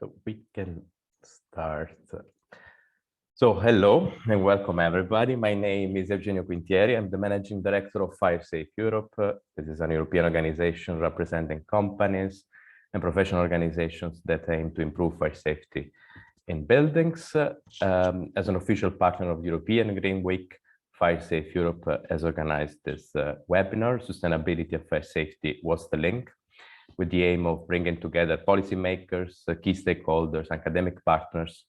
So we can start. So hello and welcome everybody. My name is Eugenio Quintieri. I'm the Managing Director of FireSafe Europe. This is an European organization representing companies and professional organizations that aim to improve fire safety in buildings. As an official partner of the European Green Week, FireSafe Europe has organized this webinar. Sustainability of fire safety was the link, with the aim of bringing together policymakers, key stakeholders, academic partners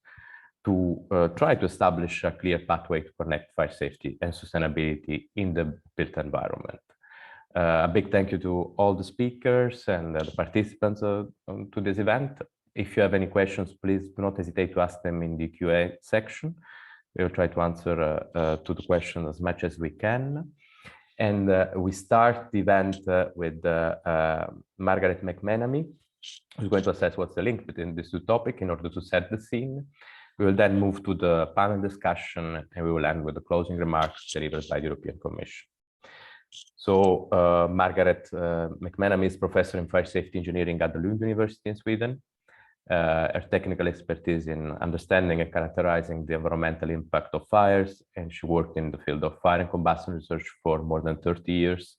to try to establish a clear pathway to connect fire safety and sustainability in the built environment. A big thank you to all the speakers and the participants to this event. If you have any questions, please do not hesitate to ask them in the Q&A section. We'll try to answer to the question as much as we can. And we start the event with Margaret Mcnamee, who's going to assess what's the link between these two topics in order to set the scene. We will then move to the panel discussion, and we will end with the closing remarks delivered by the European Commission. So Margaret Mcnamee is professor in fire safety engineering at the Lund University in Sweden. Her technical expertise in understanding and characterizing the environmental impact of fires, and she worked in the field of fire and combustion research for more than 30 years.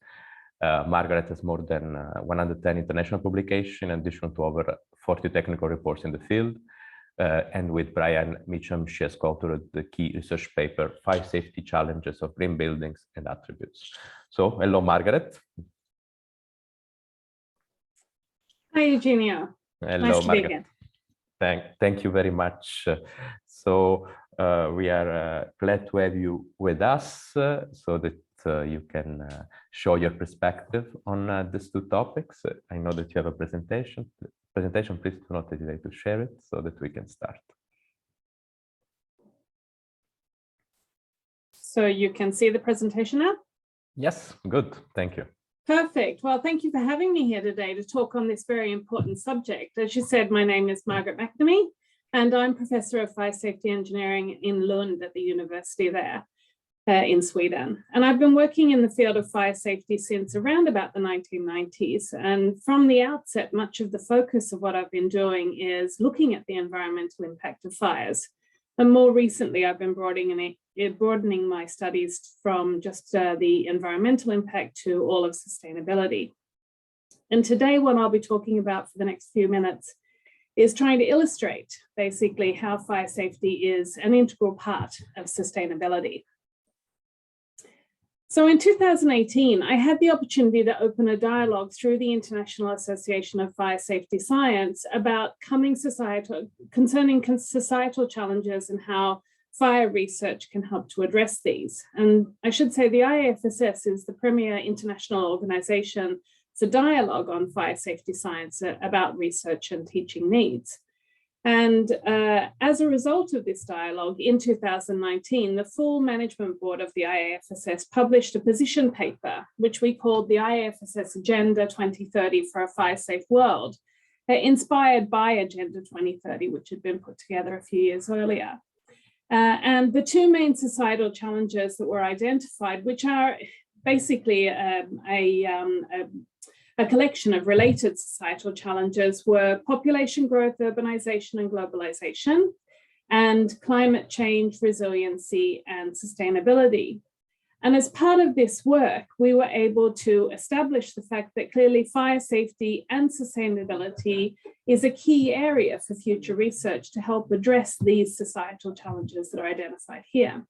Margaret has more than 110 international publications, in addition to over 40 technical reports in the field. And with Brian Mitchum, she has co-authored the key research paper, Fire Safety Challenges of Green Buildings and Attributes. So, hello, Margaret. Hi, Eugenio. Hello, nice to Margaret. be here. Thank you very much. So we are glad to have you with us so that you can show your perspective on these two topics. I know that you have a presentation. Please do not hesitate to share it so that we can start. So you can see the presentation now? Yes, good. Thank you. Perfect. Well, thank you for having me here today to talk on this very important subject. As you said, my name is Margaret Mcnamee, and I'm Professor of Fire Safety Engineering in Lund at the university there in Sweden. And I've been working in the field of fire safety since around about the 1990s. And from the outset, much of the focus of what I've been doing is looking at the environmental impact of fires. And more recently, I've been broadening my studies from just the environmental impact to all of sustainability. And today, what I'll be talking about for the next few minutes is trying to illustrate basically how fire safety is an integral part of sustainability. So in 2018, I had the opportunity to open a dialogue through the International Association of Fire Safety Science about concerning societal challenges and how fire research can help to address these. And I should say the IAFSS is the premier international organization. It's a dialogue on fire safety science about research and teaching needs. And as a result of this dialogue, in 2019, the full management board of the IAFSS published a position paper, which we called the IAFSS Agenda 2030 for a Fire Safe World, inspired by Agenda 2030, which had been put together a few years earlier. And the two main societal challenges that were identified, which are basically a collection of related societal challenges, were population growth, urbanization and globalization, and climate change, resiliency and sustainability. And as part of this work, we were able to establish the fact that clearly fire safety and sustainability is a key area for future research to help address these societal challenges that are identified here.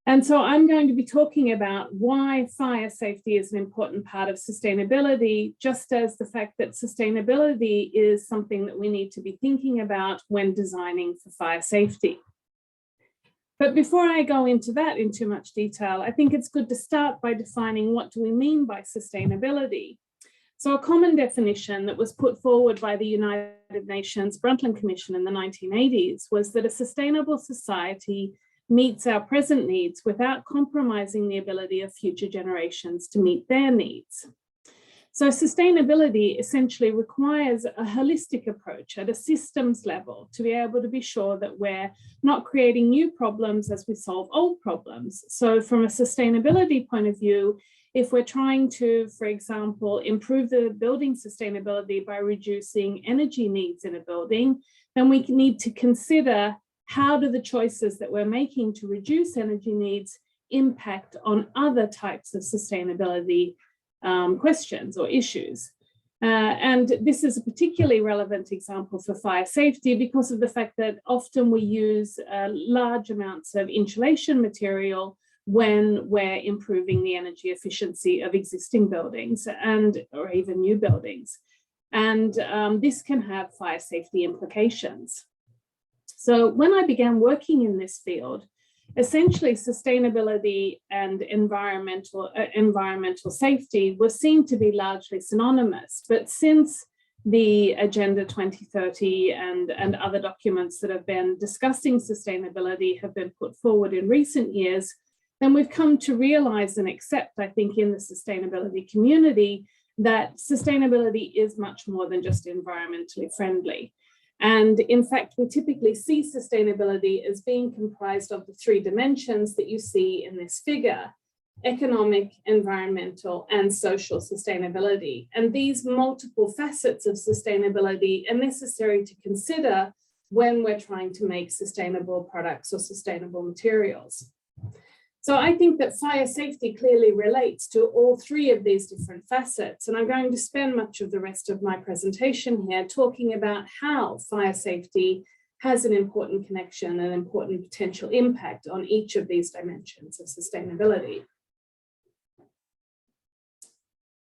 And so I'm going to be talking about why fire safety is an important part of sustainability, just as the fact that sustainability is something that we need to be thinking about when designing for fire safety. But before I go into that in too much detail, I think it's good to start by defining what do we mean by sustainability. So a common definition that was put forward by the United Nations Brundtland Commission in the 1980s was that a sustainable society meets our present needs without compromising the ability of future generations to meet their needs. So sustainability essentially requires a holistic approach at a systems level to be able to be sure that we're not creating new problems as we solve old problems. So from a sustainability point of view, if we're trying to, for example, improve the building sustainability by reducing energy needs in a building, then we need to consider how do the choices that we're making to reduce energy needs impact on other types of sustainability questions or issues. And this is a particularly relevant example for fire safety because of the fact that often we use large amounts of insulation material when we're improving the energy efficiency of existing buildings or even new buildings. And this can have fire safety implications. So when I began working in this field, essentially sustainability and environmental safety were seen to be largely synonymous. But since the Agenda 2030 and other documents that have been discussing sustainability have been put forward in recent years, then we've come to realize and accept, I think, in the sustainability community that sustainability is much more than just environmentally friendly. And in fact, we typically see sustainability as being comprised of the three dimensions that you see in this figure: economic, environmental, and social sustainability. And these multiple facets of sustainability are necessary to consider when we're trying to make sustainable products or sustainable materials. So I think that fire safety clearly relates to all three of these different facets. And I'm going to spend much of the rest of my presentation here talking about how fire safety has an important connection and important potential impact on each of these dimensions of sustainability.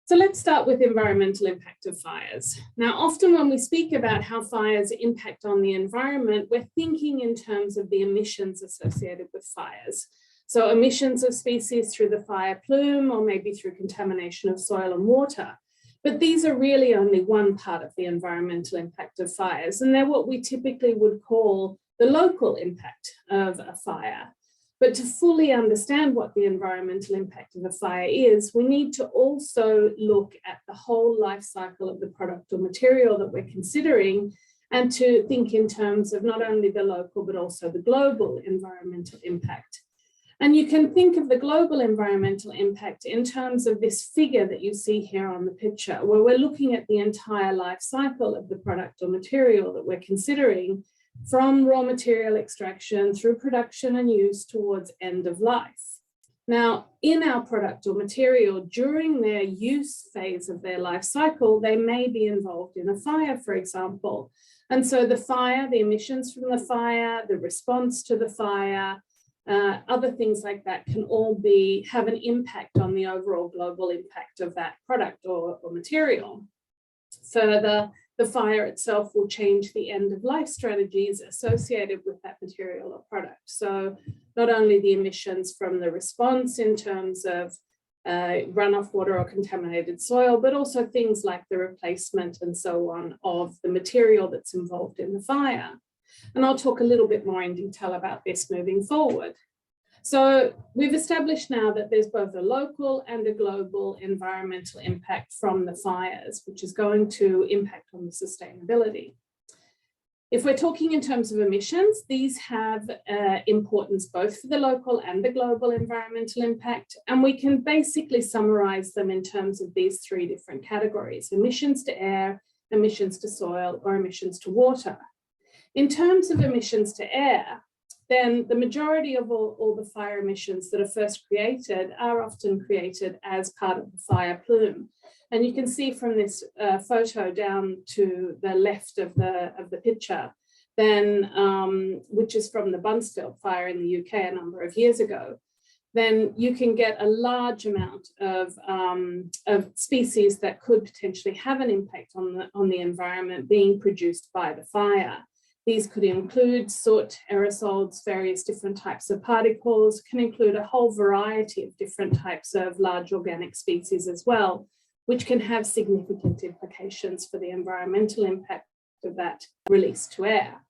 So let's start with environmental impact of fires. Now, often when we speak about how fires impact on the environment, we're thinking in terms of the emissions associated with fires. So emissions of species through the fire plume or maybe through contamination of soil and water. But these are really only one part of the environmental impact of fires, and they're what we typically would call the local impact of a fire. But to fully understand what the environmental impact of a fire is, we need to also look at the whole life cycle of the product or material that we're considering, and to think in terms of not only the local, but also the global environmental impact. And you can think of the global environmental impact in terms of this figure that you see here on the picture, where we're looking at the entire life cycle of the product or material that we're considering, from raw material extraction through production and use towards end of life. Now, in our product or material, during their use phase of their life cycle, they may be involved in a fire, for example. And so the fire, the emissions from the fire, the response to the fire, other things like that can all have an impact on the overall global impact of that product or material. Further, the fire itself will change the end of life strategies associated with that material or product. So not only the emissions from the response in terms of runoff water or contaminated soil, but also things like the replacement and so on of the material that's involved in the fire. And I'll talk a little bit more in detail about this moving forward. So we've established now that there's both a local and a global environmental impact from the fires, which is going to impact on the sustainability. If we're talking in terms of emissions, these have importance both for the local and the global environmental impact. And we can basically summarize them in terms of these three different categories: emissions to air, emissions to soil, or emissions to water. In terms of emissions to air, then the majority of all the fire emissions that are first created are often created as part of the fire plume. And you can see from this photo down to the left of the picture, then which is from the Buncefield fire in the UK a number of years ago, then you can get a large amount of species that could potentially have an impact on the environment being produced by the fire. These could include soot, aerosols, various different types of particles, can include a whole variety of different types of large organic species as well, which can have significant implications for the environmental impact of that release to air.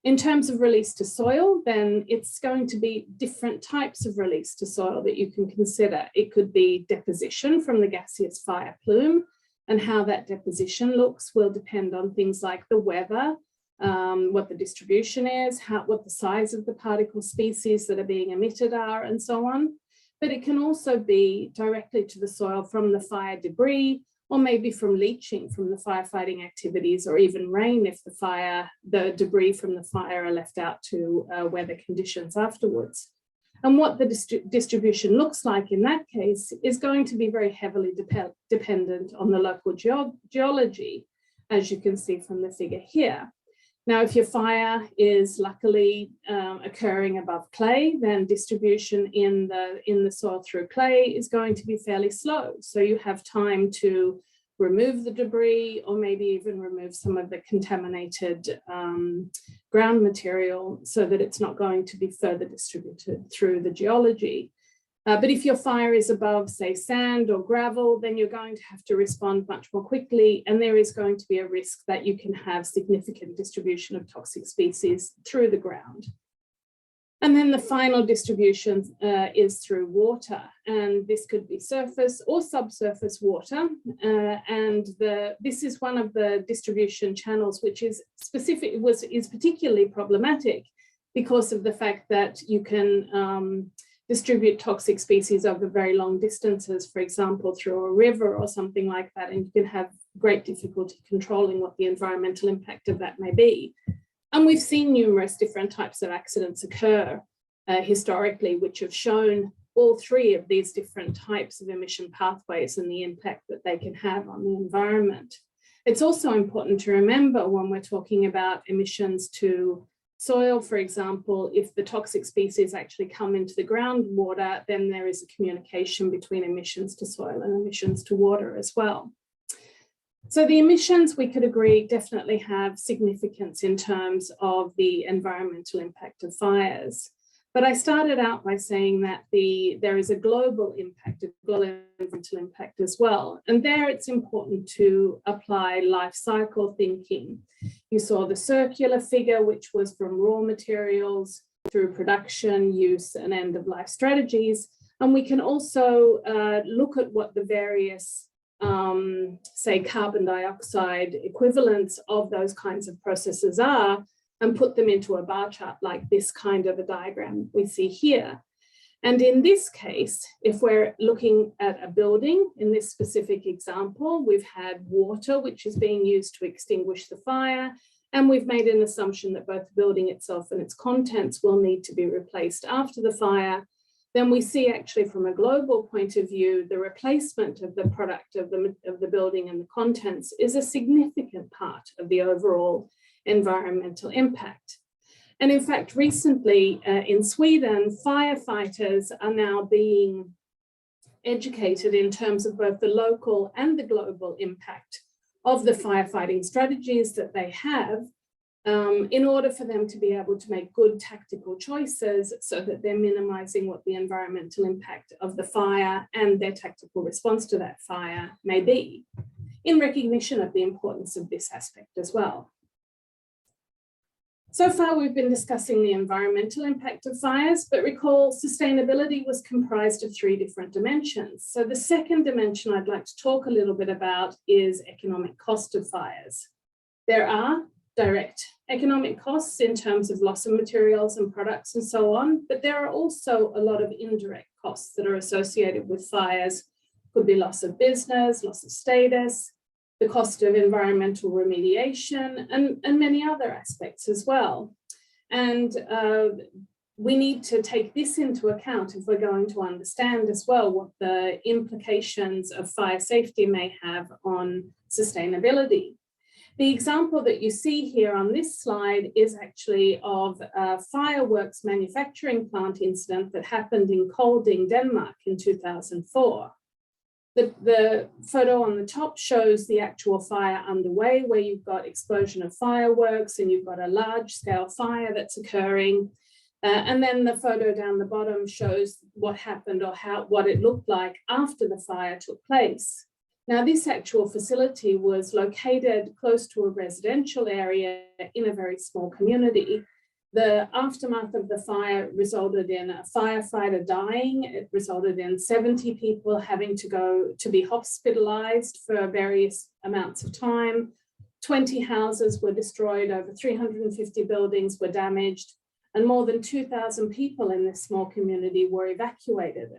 In terms of release to soil, then it's going to be different types of release to soil that you can consider. It could be deposition from the gaseous fire plume, and how that deposition looks will depend on things like the weather, what the distribution is, what the size of the particle species that are being emitted are, and so on. but it can also be directly to the soil from the fire debris, or maybe from leaching from the firefighting activities, or even rain if the debris from the fire are left out to weather conditions afterwards. And what the distribution looks like in that case is going to be very heavily dependent on the local geology, as you can see from the figure here. Now, if your fire is luckily occurring above clay, then distribution in the soil through clay is going to be fairly slow. So you have time to remove the debris, or maybe even remove some of the contaminated ground material so that it's not going to be further distributed through the geology. But if your fire is above, say, sand or gravel, then you're going to have to respond much more quickly, and there is going to be a risk that you can have significant distribution of toxic species through the ground. And then the final distribution is through water, and this could be surface or subsurface water. This is one of the distribution channels which is particularly problematic because of the fact that you can distribute toxic species over very long distances, for example, through a river or something like that, and you can have great difficulty controlling what the environmental impact of that may be. And we've seen numerous different types of accidents occur historically, which have shown all three of these different types of emission pathways and the impact that they can have on the environment. It's also important to remember when we're talking about emissions to soil, for example, if the toxic species actually come into the groundwater, then there is a communication between emissions to soil and emissions to water as well. So the emissions, we could agree, definitely have significance in terms of the environmental impact of fires. But I started out by saying that there is a global impact, a global environmental impact as well. And there it's important to apply life cycle thinking. You saw the circular figure, which was from raw materials through production, use, and end-of-life strategies. And we can also look at what the various say carbon dioxide equivalents of those kinds of processes are, and put them into a bar chart like this kind of a diagram we see here. And in this case, if we're looking at a building, in this specific example, we've had water which is being used to extinguish the fire, and we've made an assumption that both the building itself and its contents will need to be replaced after the fire. Then we see actually from a global point of view, the replacement of the product of the building and the contents is a significant part of the overall environmental impact. And in fact, recently in Sweden, firefighters are now being educated in terms of both the local and the global impact of the firefighting strategies that they have, in order for them to be able to make good tactical choices so that they're minimizing what the environmental impact of the fire and their tactical response to that fire may be, in recognition of the importance of this aspect as well. So far, we've been discussing the environmental impact of fires, but recall sustainability was comprised of three different dimensions. So the second dimension I'd like to talk a little bit about is economic cost of fires. There are direct economic costs in terms of loss of materials and products and so on, but there are also a lot of indirect costs that are associated with fires. Could be loss of business, loss of status, the cost of environmental remediation, and many other aspects as well. And we need to take this into account if we're going to understand as well what the implications of fire safety may have on sustainability. The example that you see here on this slide is actually of a fireworks manufacturing plant incident that happened in Kolding, Denmark in 2004. The photo on the top shows the actual fire underway, where you've got explosion of fireworks and you've got a large scale fire that's occurring. And then the photo down the bottom shows what happened or what it looked like after the fire took place. Now, this actual facility was located close to a residential area in a very small community. The aftermath of the fire resulted in a firefighter dying. It resulted in 70 people having to go to be hospitalized for various amounts of time. 20 houses were destroyed, over 350 buildings were damaged. and more than 2,000 people in this small community were evacuated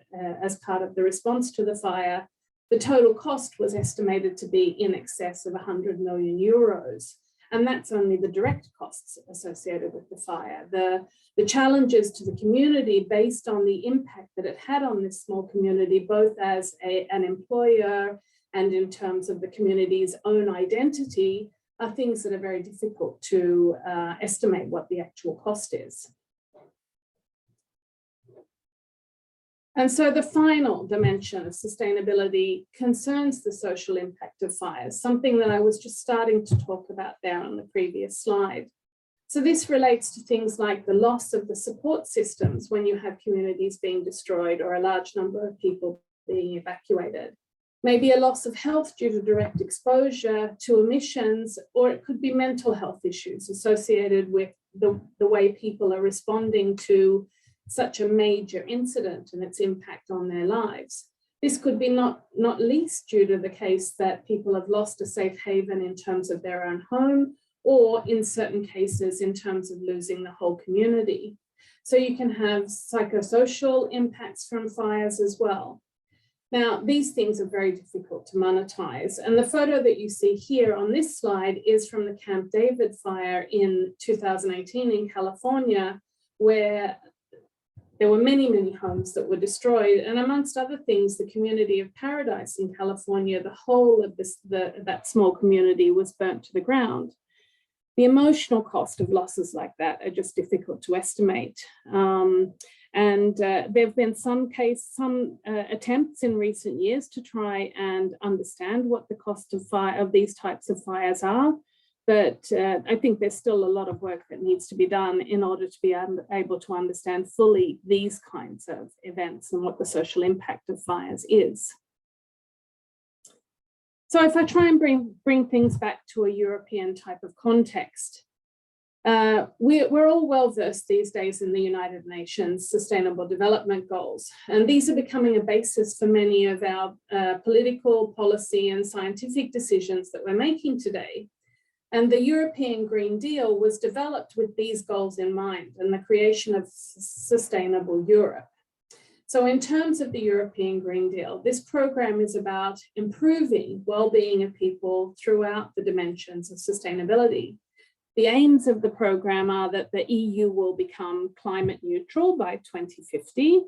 as part of the response to the fire. The total cost was estimated to be in excess of 100 million euros. And that's only the direct costs associated with the fire. The challenges to the community based on the impact that it had on this small community, both as an employer and in terms of the community's own identity, are things that are very difficult to estimate what the actual cost is. And so the final dimension of sustainability concerns the social impact of fires, something that I was just starting to talk about there on the previous slide. So this relates to things like the loss of the support systems when you have communities being destroyed or a large number of people being evacuated. Maybe a loss of health due to direct exposure to emissions, or it could be mental health issues associated with the way people are responding to such a major incident and its impact on their lives. This could be not least due to the case that people have lost a safe haven in terms of their own home, or in certain cases in terms of losing the whole community. So you can have psychosocial impacts from fires as well. Now, these things are very difficult to monetize. And the photo that you see here on this slide is from the Camp David fire in 2018 in California, where there were many, many homes that were destroyed. And amongst other things, the community of Paradise in California, the whole of that small community was burnt to the ground. The emotional cost of losses like that are just difficult to estimate. There have been some attempts in recent years to try and understand what the cost of these types of fires are. But I think there's still a lot of work that needs to be done in order to be able to understand fully these kinds of events and what the social impact of fires is. So if I try and bring things back to a European type of context, we're all well versed these days in the United Nations Sustainable Development Goals, and these are becoming a basis for many of our political, policy, and scientific decisions that we're making today. And the European Green Deal was developed with these goals in mind and the creation of Sustainable Europe. So in terms of the European Green Deal, this program is about improving well-being of people throughout the dimensions of sustainability. The aims of the program are that the EU will become climate neutral by 2050,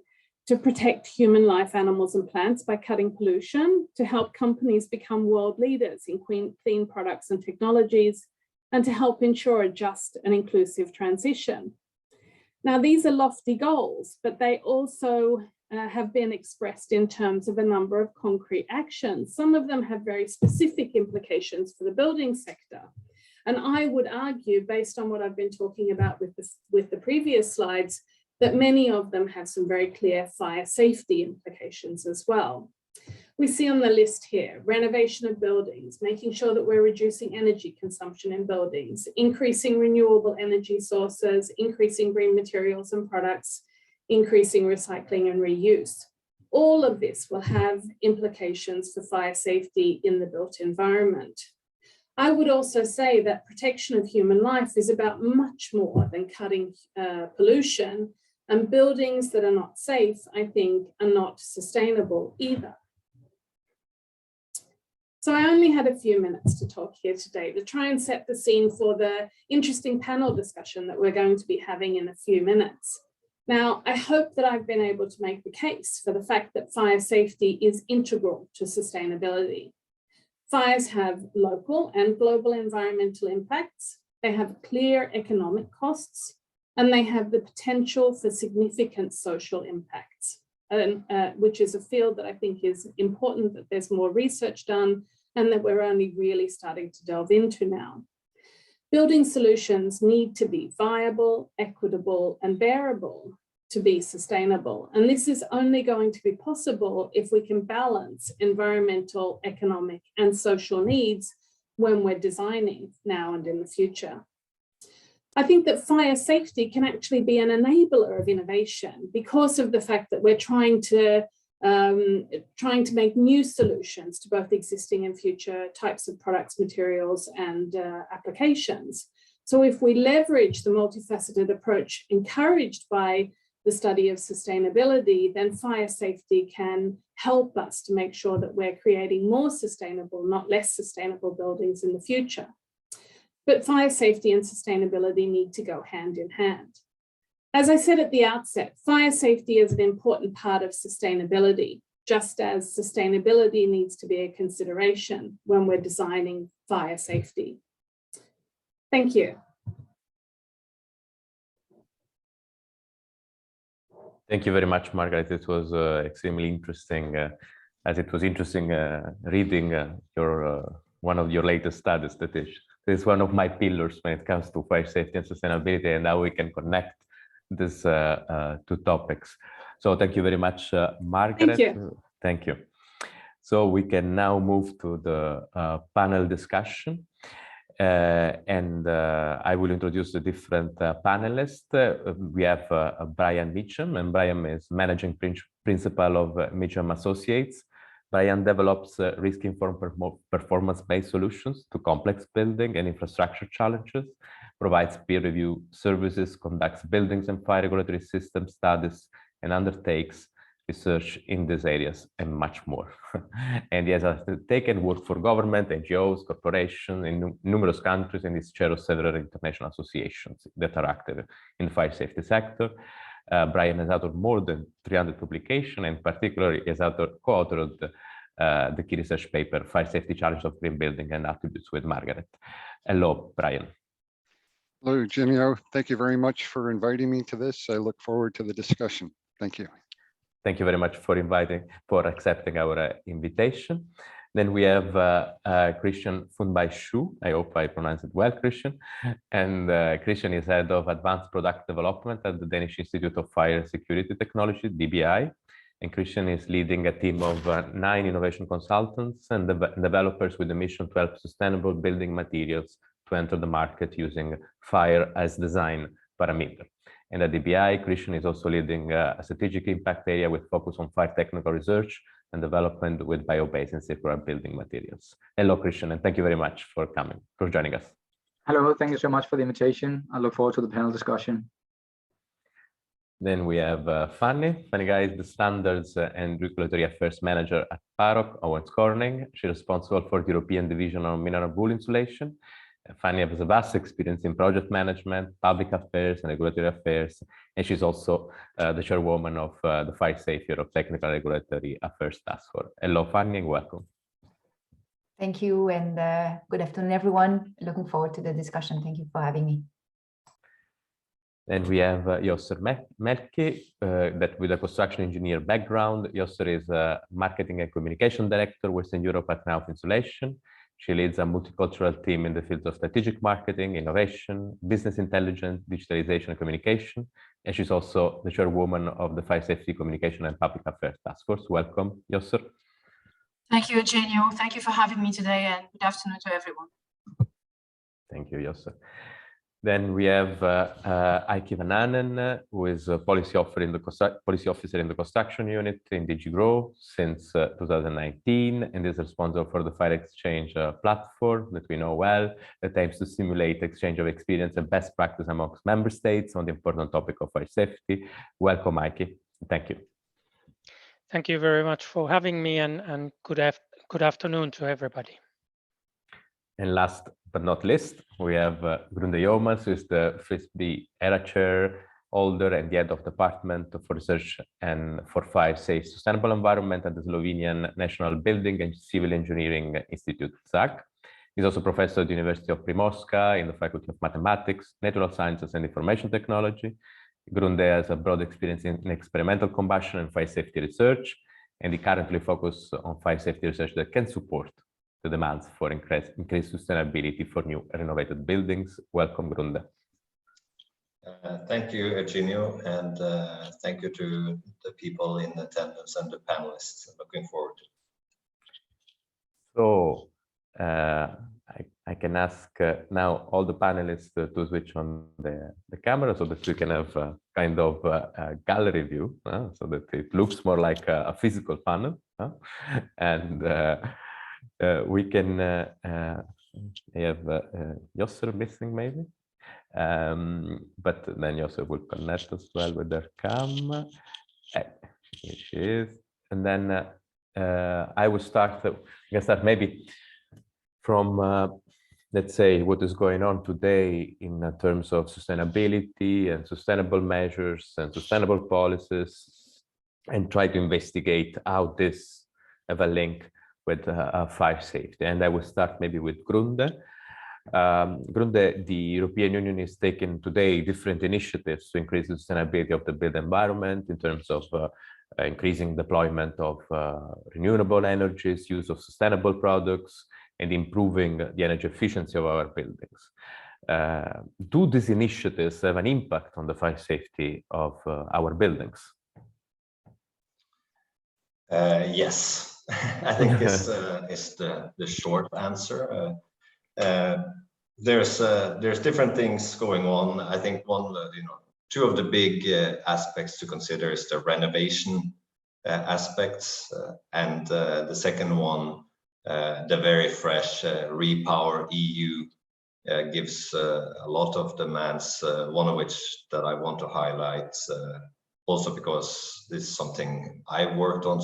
to protect human life, animals, and plants by cutting pollution, to help companies become world leaders in clean products and technologies, and to help ensure a just and inclusive transition. Now, these are lofty goals, but they also have been expressed in terms of a number of concrete actions. Some of them have very specific implications for the building sector. And I would argue, based on what I've been talking about with the previous slides, that many of them have some very clear fire safety implications as well. We see on the list here, renovation of buildings, making sure that we're reducing energy consumption in buildings, increasing renewable energy sources, increasing green materials and products, increasing recycling and reuse. All of this will have implications for fire safety in the built environment. I would also say that protection of human life is about much more than cutting pollution, and buildings that are not safe, I think, are not sustainable either. So I only had a few minutes to talk here today to try and set the scene for the interesting panel discussion that we're going to be having in a few minutes. Now, I hope that I've been able to make the case for the fact that fire safety is integral to sustainability. Fires have local and global environmental impacts. They have clear economic costs, and they have the potential for significant social impacts, which is a field that I think is important that there's more research done and that we're only really starting to delve into now. Building solutions need to be viable, equitable, and bearable to be sustainable. And this is only going to be possible if we can balance environmental, economic, and social needs when we're designing now and in the future. I think that fire safety can actually be an enabler of innovation because of the fact that we're trying to make new solutions to both existing and future types of products, materials, and applications. So if we leverage the multifaceted approach encouraged by the study of sustainability, then fire safety can help us to make sure that we're creating more sustainable, not less sustainable buildings in the future. But fire safety and sustainability need to go hand in hand. As I said at the outset, fire safety is an important part of sustainability, just as sustainability needs to be a consideration when we're designing fire safety. Thank you. Thank you very much, Margaret. It was extremely interesting, as it was interesting reading your one of your latest studies. That is one of my pillars when it comes to fire safety and sustainability, and how we can connect these two topics. So thank you very much, Margaret. Thank you. Thank you. So we can now move to the panel discussion. I will introduce the different panelists. We have Brian Mitchum, and Brian is managing principal of Mitchum Associates. Brian develops risk-informed performance-based solutions to complex building and infrastructure challenges, provides peer review services, conducts buildings and fire regulatory system studies, and undertakes research in these areas and much more. And he has taken work for government, NGOs, corporations in numerous countries, and is chair of several international associations that are active in the fire safety sector. Brian has authored more than 300 publications, and particularly has co-authored the key research paper, Fire Safety Challenges of Green Building and Attributes with Margaret. Hello, Brian. Hello, Eugenio. Thank you very much for inviting me to this. I look forward to the discussion. Thank you. Thank you very much for accepting our invitation. Then we have Christian Funbai-Shu. I hope I pronounced it well, Christian. And Christian is head of advanced product development at the Danish Institute of Fire Security Technology, DBI. And Christian is leading a team of 9 innovation consultants and developers with the mission to help sustainable building materials to enter the market using fire as design parameter. And at DBI, Christian is also leading a strategic impact area with focus on fire technical research and development with bio-based and circular building materials. Hello, Christian, and thank you very much for joining us. Hello, thank you so much for the invitation. I look forward to the panel discussion. Then we have Fanny. Fanny Guy is the Standards and Regulatory Affairs Manager at PAROC, Owens Corning. She's responsible for the European Division of Mineral Wool Insulation. Fanny has a vast experience in project management, public affairs, and regulatory affairs, and she's also the chairwoman of the Fire Safe Europe Technical Regulatory Affairs Task Force. Hello, Fanny, and welcome. Thank you, and good afternoon, everyone. Looking forward to the discussion. Thank you for having me. Then we have Josser Melke, that with a construction engineer background. Josser is a marketing and communication director, Western Europe at Knauf Insulation. She leads a multicultural team in the fields of strategic marketing, innovation, business intelligence, digitalization, and communication. And she's also the chairwoman of the Fire Safety Communication and Public Affairs Task Force. Welcome, Josser. Thank you, Eugenio. Thank you for having me today, and good afternoon to everyone. Thank you, Josser. Then we have Heikki Vanhanen, who is a policy officer in the construction unit in DG GROW since 2019, and is responsible for the fire exchange platform that we know well, that aims to stimulate exchange of experience and best practice amongst member states on the important topic of fire safety. Welcome, Heikki. Thank you. Thank you very much for having me, and good afternoon to everybody. And last but not least, we have Grunde Jomas, who is the Frisbee Era Chair holder and the head of Department for Research and for Fire Safe Sustainable Environment at the Slovenian National Building and Civil Engineering Institute, ZAK. He's also professor at the University of Primorska in the Faculty of Mathematics, Natural Sciences and Information Technology. Grunde has a broad experience in experimental combustion and fire safety research, and he currently focuses on fire safety research that can support the demands for increased sustainability for new renovated buildings. Welcome, Grunde. Thank you, Eugenio, and thank you to the people in attendance and the panelists. I'm looking forward to it. So I can ask now all the panelists to switch on the camera so that we can have a kind of a gallery view, so that it looks more like a physical panel. And we can have Josser missing maybe. But then Joseph will connect as well with their cam. Here she is. And then I will start, I can start maybe from, let's say, what is going on today in terms of sustainability and sustainable measures and sustainable policies, and try to investigate how this have a link with fire safety. And I will start maybe with Grunde. Grunde, the European Union is taking today different initiatives to increase the sustainability of the built environment in terms of increasing deployment of renewable energies, use of sustainable products, and improving the energy efficiency of our buildings. Do these initiatives have an impact on the fire safety of our buildings? Yes, I think is the short answer. There's different things going on. I think two of the big aspects to consider is the renovation aspects, and the second one, the very fresh Repower EU gives a lot of demands, one of which that I want to highlight, also because this is something I worked on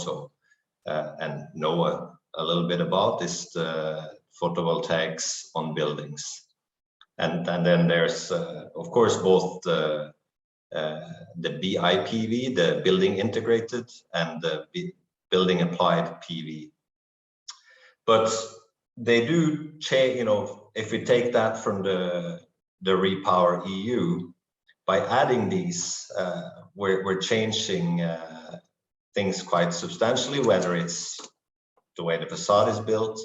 and know a little bit about, is the photovoltaics on buildings. And then there's, of course, both the BIPV, the building integrated, and the building applied PV. But they do change, if we take that from the Repower EU, by adding these, we're changing things quite substantially, whether it's the way the facade is built,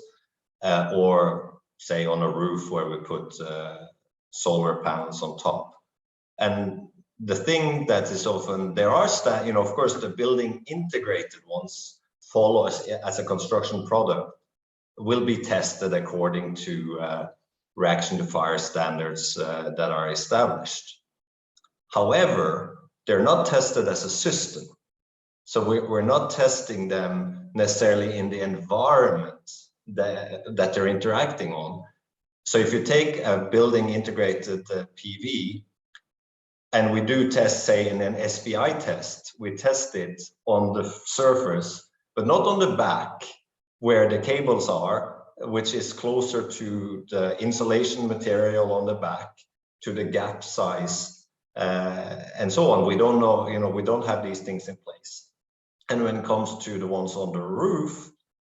or say on a roof where we put solar panels on top. And the thing that is often, there are, of course, the building integrated ones follow as a construction product, will be tested according to reaction to fire standards that are established. However, they're not tested as a system. So we're not testing them necessarily in the environment that they're interacting on. So if you take a building integrated PV, and we do test, say, in an SPI test, we test it on the surface, but not on the back where the cables are, which is closer to the insulation material on the back, to the gap size, and so on. We don't know, we don't have these things in place. And when it comes to the ones on the roof,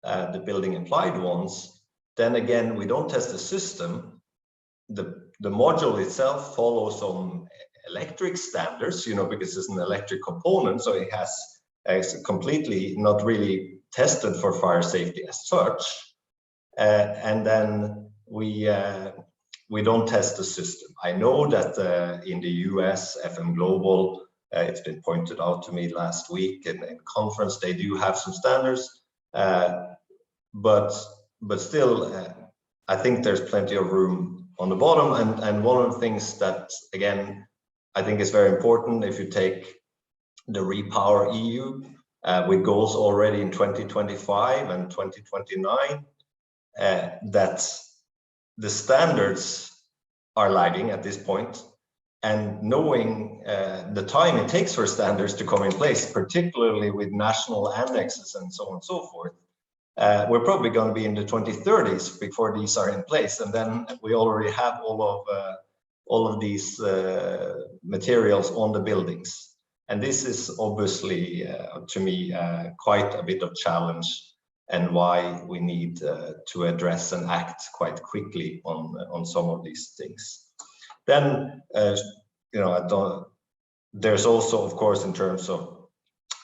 the building applied ones, then again, we don't test the system. The module itself follows some electric standards, because it's an electric component, so it is completely not really tested for fire safety as such. And then we don't test the system. I know that in the US, FM Global, it's been pointed out to me last week in conference, they do have some standards, but still, I think there's plenty of room on the bottom. And one of the things that, again, I think is very important, if you take the Repower EU, with goals already in 2025 and 2029, that the standards are lagging at this point, and knowing the time it takes for standards to come in place, particularly with national annexes and so on and so forth, we're probably going to be in the 2030s before these are in place, and then we already have all of these materials on the buildings. And this is obviously, to me, quite a bit of challenge, and why we need to address and act quite quickly on some of these things. Then, there's also, of course, in terms of,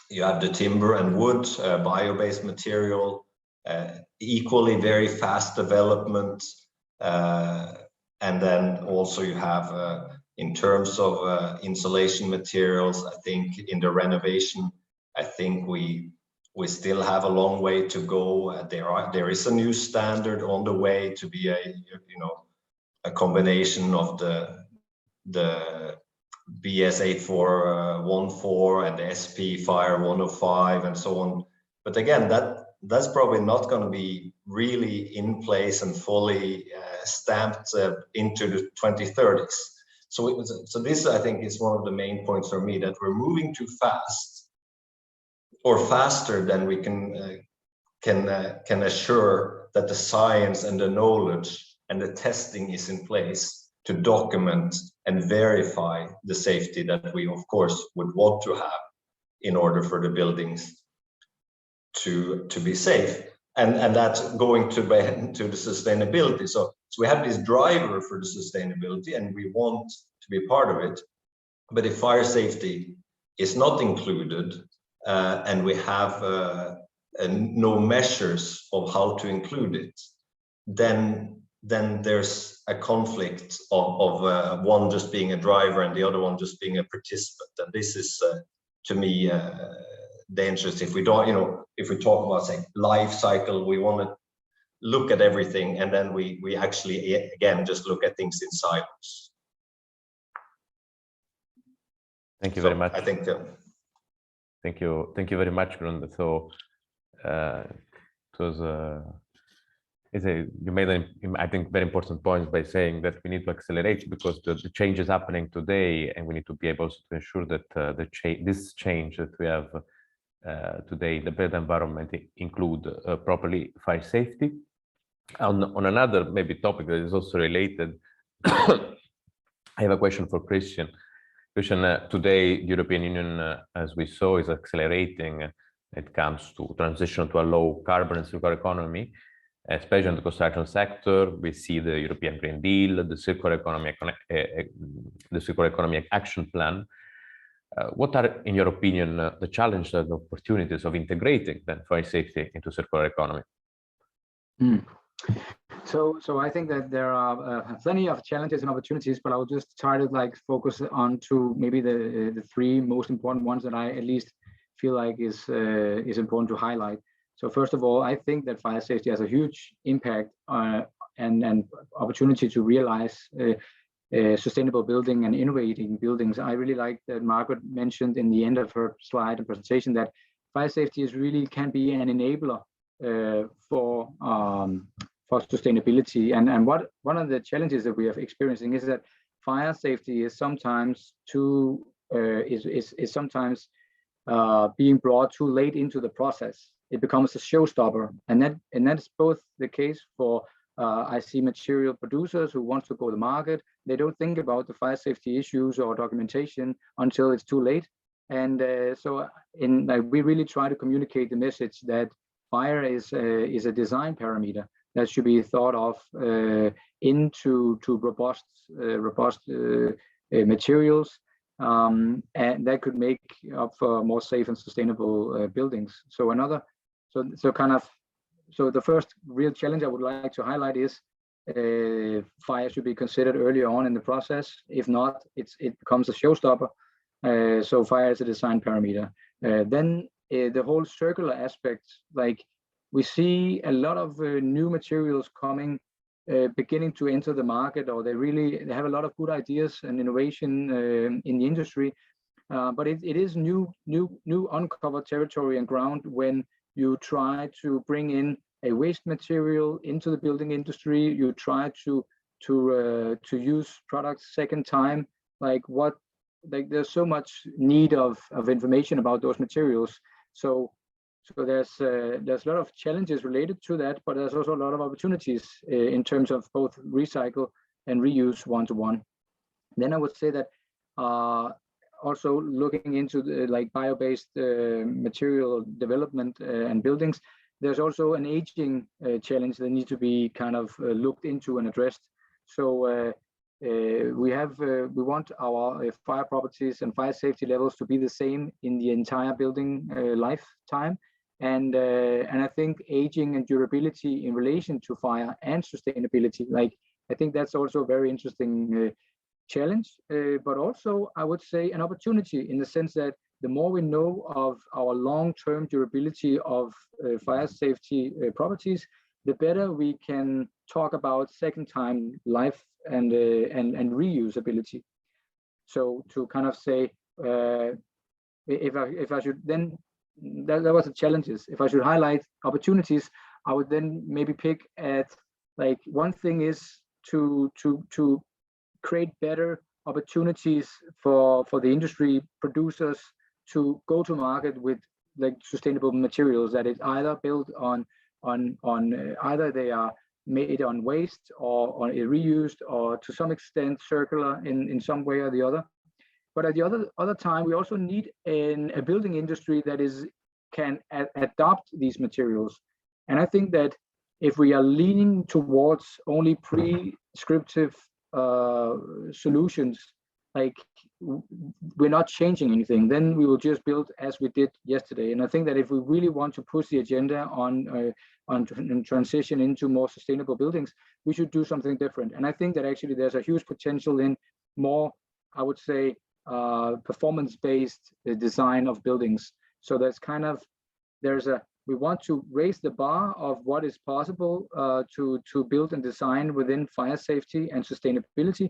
you have the timber and wood, bio-based material, equally very fast development. And then also you have, in terms of insulation materials, I think in the renovation, I think we still have a long way to go. There is a new standard on the way to be a combination of the BS 8414 and the SP Fire 105 and so on. But again, that's probably not going to be really in place and fully stamped into the 2030s. So this, I think, is one of the main points for me, that we're moving too fast, or faster than we can assure that the science and the knowledge and the testing is in place to document and verify the safety that we, of course, would want to have in order for the buildings to be safe. And that's going to the sustainability. So we have this driver for the sustainability, and we want to be part of it. But if fire safety is not included, and we have no measures of how to include it, then there's a conflict of one just being a driver and the other one just being a participant. And this is, to me, dangerous. If we don't, if we talk about, say, life cycle, we want to look at everything, and then we actually, again, just look at things in silos. Thank you very much. I think. Thank you very much, Grunde. So it was you made I think very important points by saying that we need to accelerate, because the change is happening today, and we need to be able to ensure that this change that we have today, the built environment, include properly fire safety. On another maybe topic that is also related, I have a question for Christian. Christian, today the European Union, as we saw, is accelerating when it comes to transition to a low carbon and circular economy, especially in the construction sector. We see the European Green Deal, the circular economy action plan. What are, in your opinion, the challenges and opportunities of integrating then fire safety into circular economy? So I think that there are plenty of challenges and opportunities, but I will just try to focus on to maybe the three most important ones that I at least feel like is important to highlight. So first of all, I think that fire safety has a huge impact and opportunity to realize sustainable building and innovating buildings. I really like that Margaret mentioned in the end of her slide and presentation that fire safety can be an enabler for sustainability. And one of the challenges that we are experiencing is that fire safety is sometimes being brought too late into the process. It becomes a showstopper, and that's both the case for I see material producers who want to go to market. They don't think about the fire safety issues or documentation until it's too late. And we really try to communicate the message that fire is a design parameter that should be thought of into robust materials, and that could make up for more safe and sustainable buildings. So the first real challenge I would like to highlight is fire should be considered earlier on in the process. If not, it becomes a showstopper. So fire is a design parameter. Then the whole circular aspect, we see a lot of new materials coming, beginning to enter the market, or they have a lot of good ideas and innovation in the industry. But it is new uncovered territory and ground when you try to bring in a waste material into the building industry. You try to use products second time. There's so much need of information about those materials. So there's a lot of challenges related to that, but there's also a lot of opportunities in terms of both recycle and reuse one-to-one. Then I would say that also looking into the bio-based material development and buildings, there's also an aging challenge that needs to be kind of looked into and addressed. So we want our fire properties and fire safety levels to be the same in the entire building lifetime. And I think aging and durability in relation to fire and sustainability, I think that's also a very interesting challenge, but also I would say an opportunity, in the sense that the more we know of our long-term durability of fire safety properties, the better we can talk about second-time life and reusability. So to kind of say, if I should then, that was the challenges. If I should highlight opportunities, I would then maybe pick at one thing is to create better opportunities for the industry producers to go to market with like sustainable materials that is either built on either they are made on waste or reused or to some extent circular in some way or the other. But at the other time, we also need a building industry that can adopt these materials. And I think that if we are leaning towards only prescriptive solutions, like we're not changing anything, then we will just build as we did yesterday. And I think that if we really want to push the agenda on transition into more sustainable buildings, we should do something different. And I think that actually there's a huge potential in more, I would say, performance-based design of buildings. So that's kind of, we want to raise the bar of what is possible to build and design within fire safety and sustainability.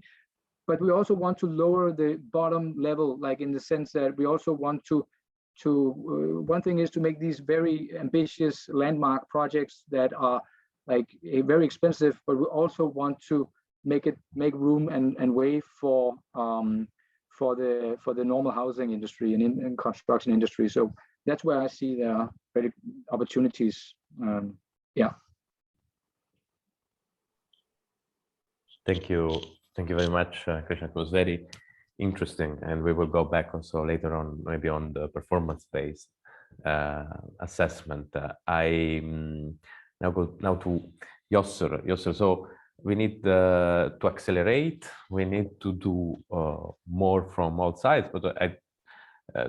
But we also want to lower the bottom level, like in the sense that we also want to one thing is to make these very ambitious landmark projects that are like very expensive, but we also want to make room and way for the normal housing industry and in construction industry. So that's where I see there are very opportunities. Yeah. Thank you. Thank you very much, Krishna. It was very interesting, and we will go back also later on, maybe on the performance-based assessment. I now go to Yosser. Yosser, so we need to accelerate. We need to do more from all sides. But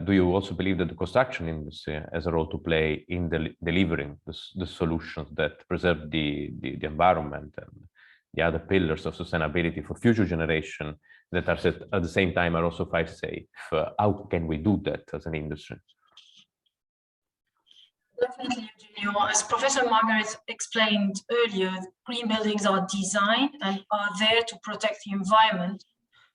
do you also believe that the construction industry has a role to play in delivering the solutions that preserve the environment and the other pillars of sustainability for future generations that are at the same time are also fire safe? How can we do that as an industry? Definitely, Eugenio. As Professor Margaret explained earlier, green buildings are designed and are there to protect the environment,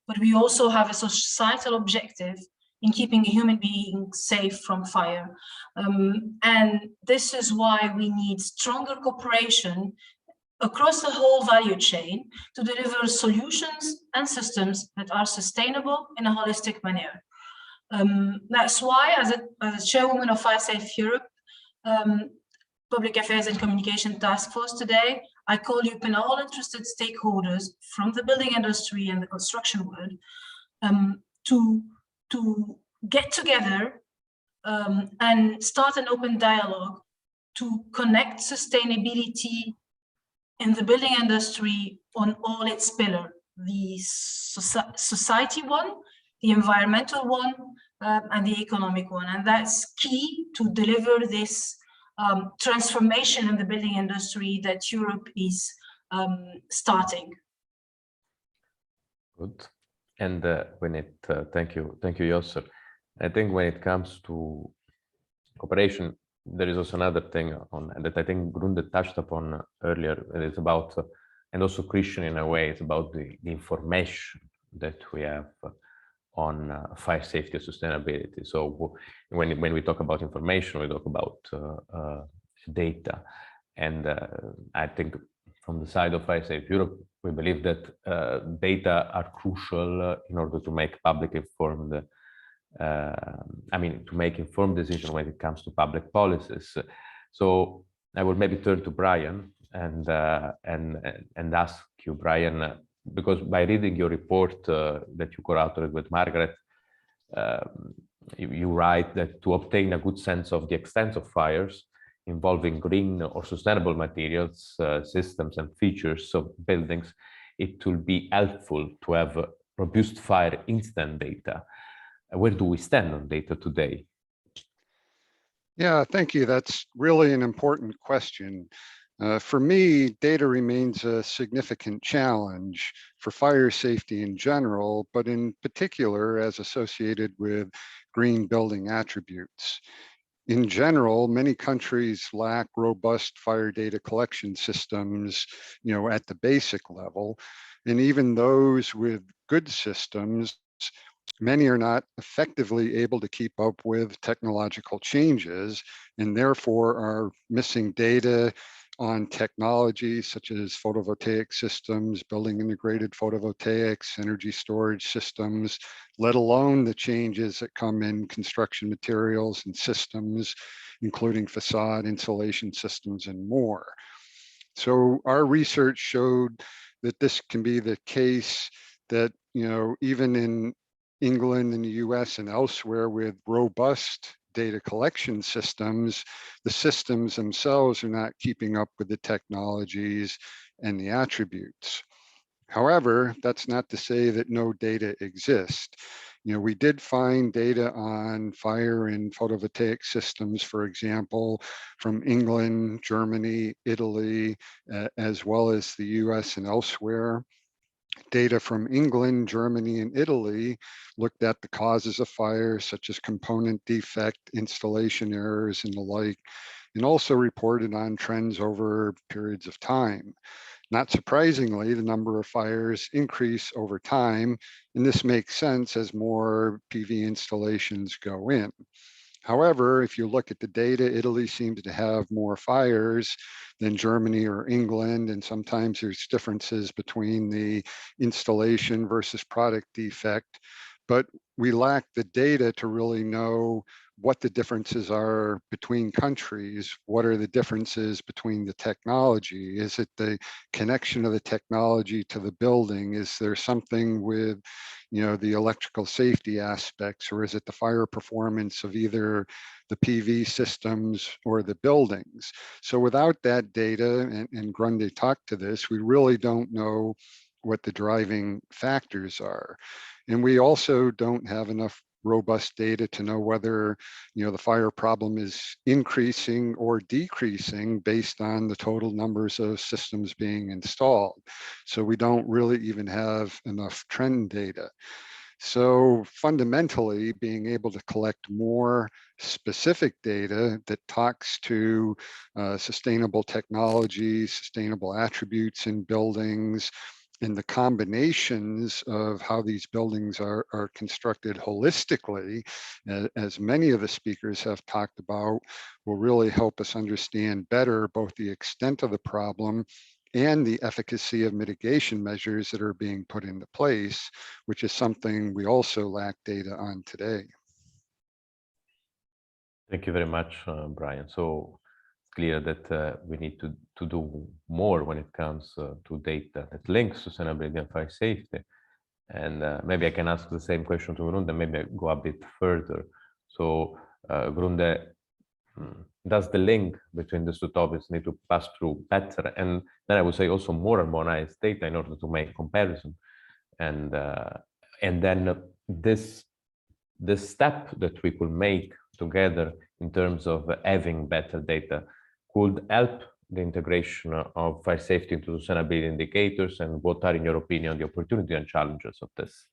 but we also have a societal objective in keeping a human being safe from fire. And this is why we need stronger cooperation across the whole value chain to deliver solutions and systems that are sustainable in a holistic manner. That's why, as a chairwoman of Fire Safe Europe, Public Affairs and Communication Task Force today, I call upon all interested stakeholders from the building industry and the construction world to get together and start an open dialogue to connect sustainability in the building industry on all its pillars, the society one, the environmental one, and the economic one. And that's key to deliver this transformation in the building industry that Europe is starting. Good. And thank you, Yosser. I think when it comes to cooperation, there is also another thing that I think Grunde touched upon earlier. It is about, and also Christian in a way, it's about the information that we have on fire safety and sustainability. So when we talk about information, we talk about data. And I think from the side of Fire Safe Europe, we believe that data are crucial in order to make public informed to make informed decisions when it comes to public policies. So I will maybe turn to Brian and ask you, Brian, because by reading your report that you co-authored with Margaret, you write that to obtain a good sense of the extent of fires involving green or sustainable materials, systems and features of buildings, it will be helpful to have robust fire incident data. Where do we stand on data today? Yeah, thank you. That's really an important question. For me, data remains a significant challenge for fire safety in general, but in particular as associated with green building attributes. In general, many countries lack robust fire data collection systems, at the basic level, and even those with good systems, many are not effectively able to keep up with technological changes and therefore are missing data on technologies such as photovoltaic systems, building integrated photovoltaics, energy storage systems, let alone the changes that come in construction materials and systems, including facade, insulation systems, and more. So our research showed that this can be the case, that, you know, even in England and the US and elsewhere with robust data collection systems, the systems themselves are not keeping up with the technologies and the attributes. However, that's not to say that no data exists. You know, we did find data on fire and photovoltaic systems, for example, from England, Germany, Italy, as well as the US and elsewhere. Data from England, Germany, and Italy looked at the causes of fire, such as component defect, installation errors, and the like, and also reported on trends over periods of time. Not surprisingly, the number of fires increase over time, and this makes sense as more PV installations go in. However, if you look at the data, Italy seems to have more fires than Germany or England, and sometimes there's differences between the installation versus product defect, but we lack the data to really know what the differences are between countries. What are the differences between the technology? Is it the connection of the technology to the building? Is there something with, you know, the electrical safety aspects, or is it the fire performance of either the PV systems or the buildings? So without that data, and Grunde talked to this, we really don't know what the driving factors are. And we also don't have enough robust data to know whether, you know, the fire problem is increasing or decreasing based on the total numbers of systems being installed. So we don't really even have enough trend data. So fundamentally, being able to collect more specific data that talks to sustainable technology, sustainable attributes in buildings, and the combinations of how these buildings are constructed holistically, as many of the speakers have talked about, will really help us understand better both the extent of the problem and the efficacy of mitigation measures that are being put into place, which is something we also lack data on today. Thank you very much, Brian. So it's clear that we need to do more when it comes to data that links sustainability and fire safety. And maybe I can ask the same question to Grunde, maybe I go a bit further. So Grunde, does the link between these two topics need to pass through better? And then I would say also more harmonized data in order to make comparison. And then this step that we could make together in terms of having better data could help the integration of fire safety into sustainability indicators. And what are, in your opinion, the opportunity and challenges of this?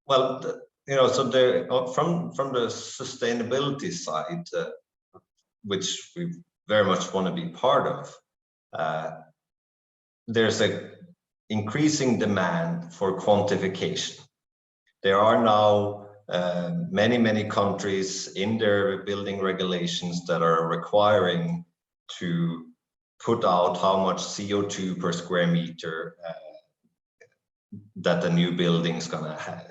Well, you know, so there, from the sustainability side, which we very much want to be part of, there's a increasing demand for quantification. There are now many countries in their building regulations that are requiring to put out how much CO2 per square meter that the new building is gonna have.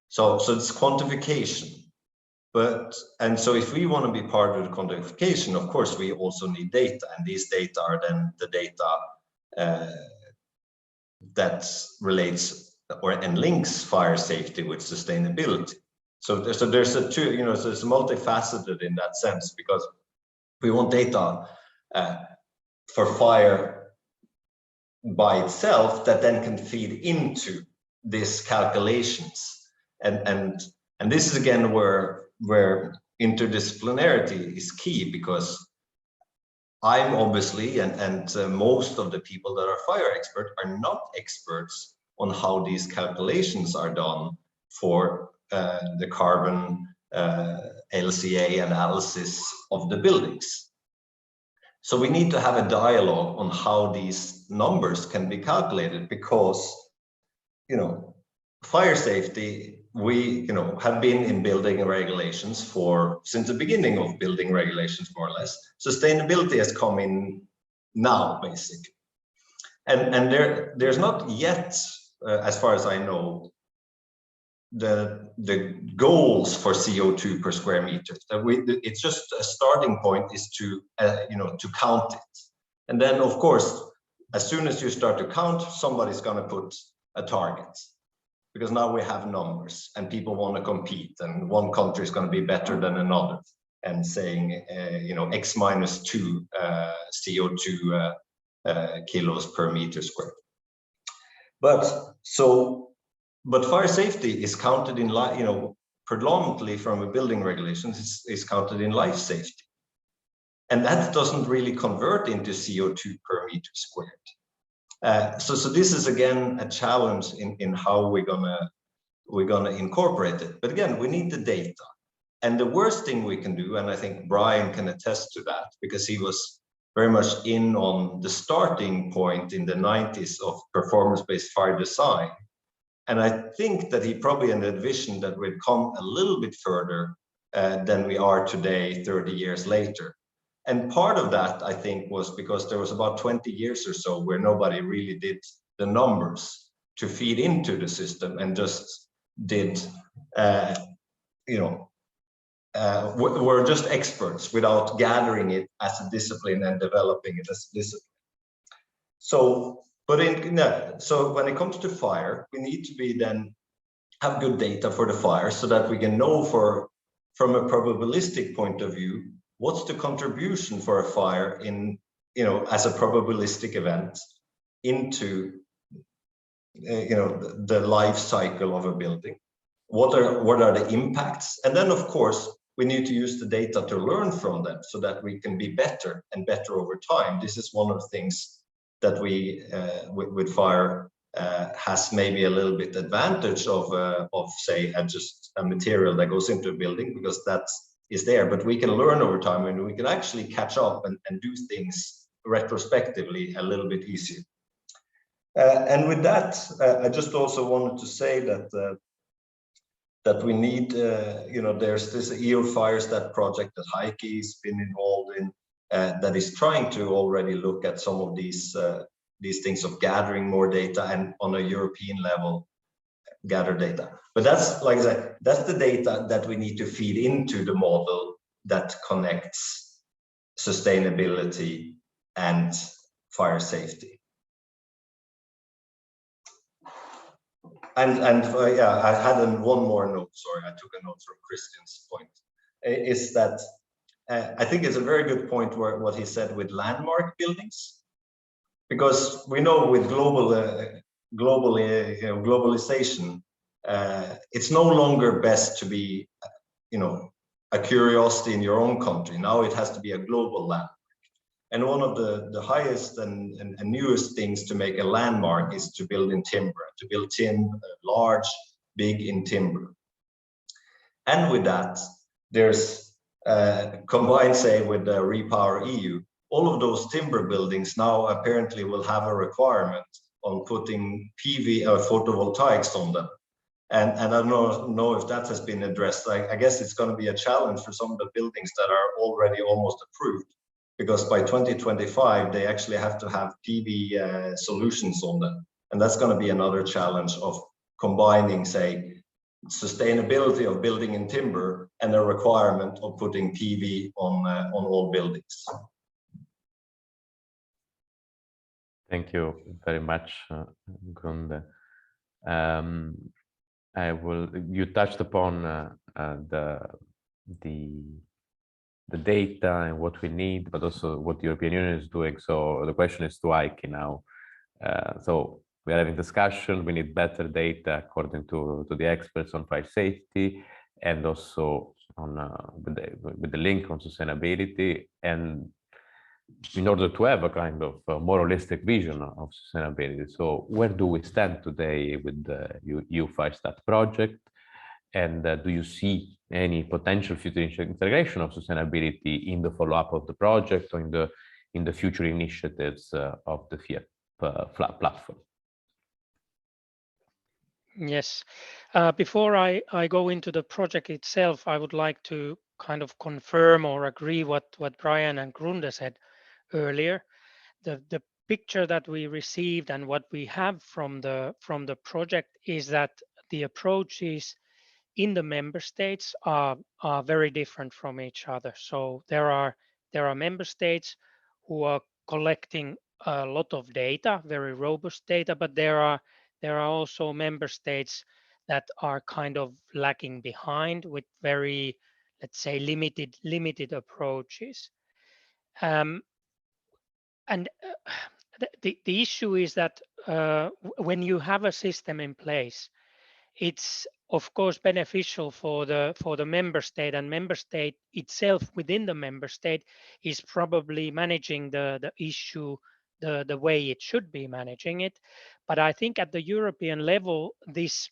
So it's quantification. And so if we want to be part of the quantification, of course, we also need data, and these data are then the data that relates and links fire safety with sustainability. So there's a two, so it's multifaceted in that sense, because we want data for fire by itself that then can feed into these calculations, and this is again where interdisciplinarity is key, because I'm obviously and most of the people that are fire experts are not experts on how these calculations are done for the carbon LCA analysis of the buildings. So we need to have a dialogue on how these numbers can be calculated, because fire safety we have been in building regulations since the beginning of building regulations, more or less. Sustainability has come in now, basically, and there's not yet, as far as I know, the goals for CO2 per square meter. It's just a starting point is to to count it, and then of course, as soon as you start to count, somebody's going to put a target, because now we have numbers and people want to compete, and one country is going to be better than another, and saying X minus 2 CO2 kilos per meter squared. But fire safety is counted in predominantly from a building regulations is counted in life safety, and that doesn't really convert into CO2 per meter squared. So this is again a challenge in how we're gonna incorporate it. But again, we need the data, and the worst thing we can do, and I think Brian can attest to that because he was very much in on the starting point in the 90s of performance-based fire design. And I think that he probably had a vision that we'd come a little bit further than we are today, 30 years later. And part of that, I think, was because there was about 20 years or so where nobody really did the numbers to feed into the system and just did, were just experts without gathering it as a discipline and developing it as a discipline. So when it comes to fire, we need to have good data for the fire so that we can know from a probabilistic point of view, what's the contribution for a fire as a probabilistic event into the life cycle of a building. What are the impacts? And then of course, we need to use the data to learn from them so that we can be better and better over time. This is one of the things that we with fire has maybe a little bit advantage of say just a material that goes into a building, because that is there, but we can learn over time and we can actually catch up and do things retrospectively a little bit easier. And with that, I just also wanted to say that we need, there's this EU Firestat project that Heikki has been involved in, that is trying to already look at some of these things of gathering more data and on a European level gather data. But that's, like I said, that's the data that we need to feed into the model that connects sustainability and fire safety. And yeah, I had one more note, sorry, I took a note from Christian's point, is that I think it's a very good point what he said with landmark buildings, because we know with globalization, it's no longer best to be, a curiosity in your own country. Now it has to be a global landmark. And one of the highest and newest things to make a landmark is to build in timber, to build large, big in timber. And with that, there's combined, say, with the Repower EU, all of those timber buildings now apparently will have a requirement on putting PV or photovoltaics on them. And I don't know if that has been addressed. I guess it's going to be a challenge for some of the buildings that are already almost approved, because by 2025, they actually have to have PV solutions on them. And that's going to be another challenge of combining, say, sustainability of building in timber and a requirement of putting PV on all buildings. Thank you very much, Grunde. You touched upon the data and what we need, but also what the European Union is doing. So the question is to Heikki now. So we are having discussion. We need better data according to the experts on fire safety, and also on with the link on sustainability. And in order to have a kind of more holistic vision of sustainability, so where do we stand today with the EU Firestat project? And do you see any potential future integration of sustainability in the follow-up of the project or in the future initiatives of the FIAP platform? Yes. Before I go into the project itself, I would like to kind of confirm or agree what Brian and Grunde said earlier. The picture that we received and what we have from the project is that the approaches in the member states are very different from each other. So there are member states who are collecting a lot of data, very robust data, but there are also member states that are kind of lagging behind with very, let's say, limited approaches. And the issue is that when you have a system in place, it's of course beneficial for the member state, and member state itself within the member state is probably managing the issue the way it should be managing it. But I think at the European level, this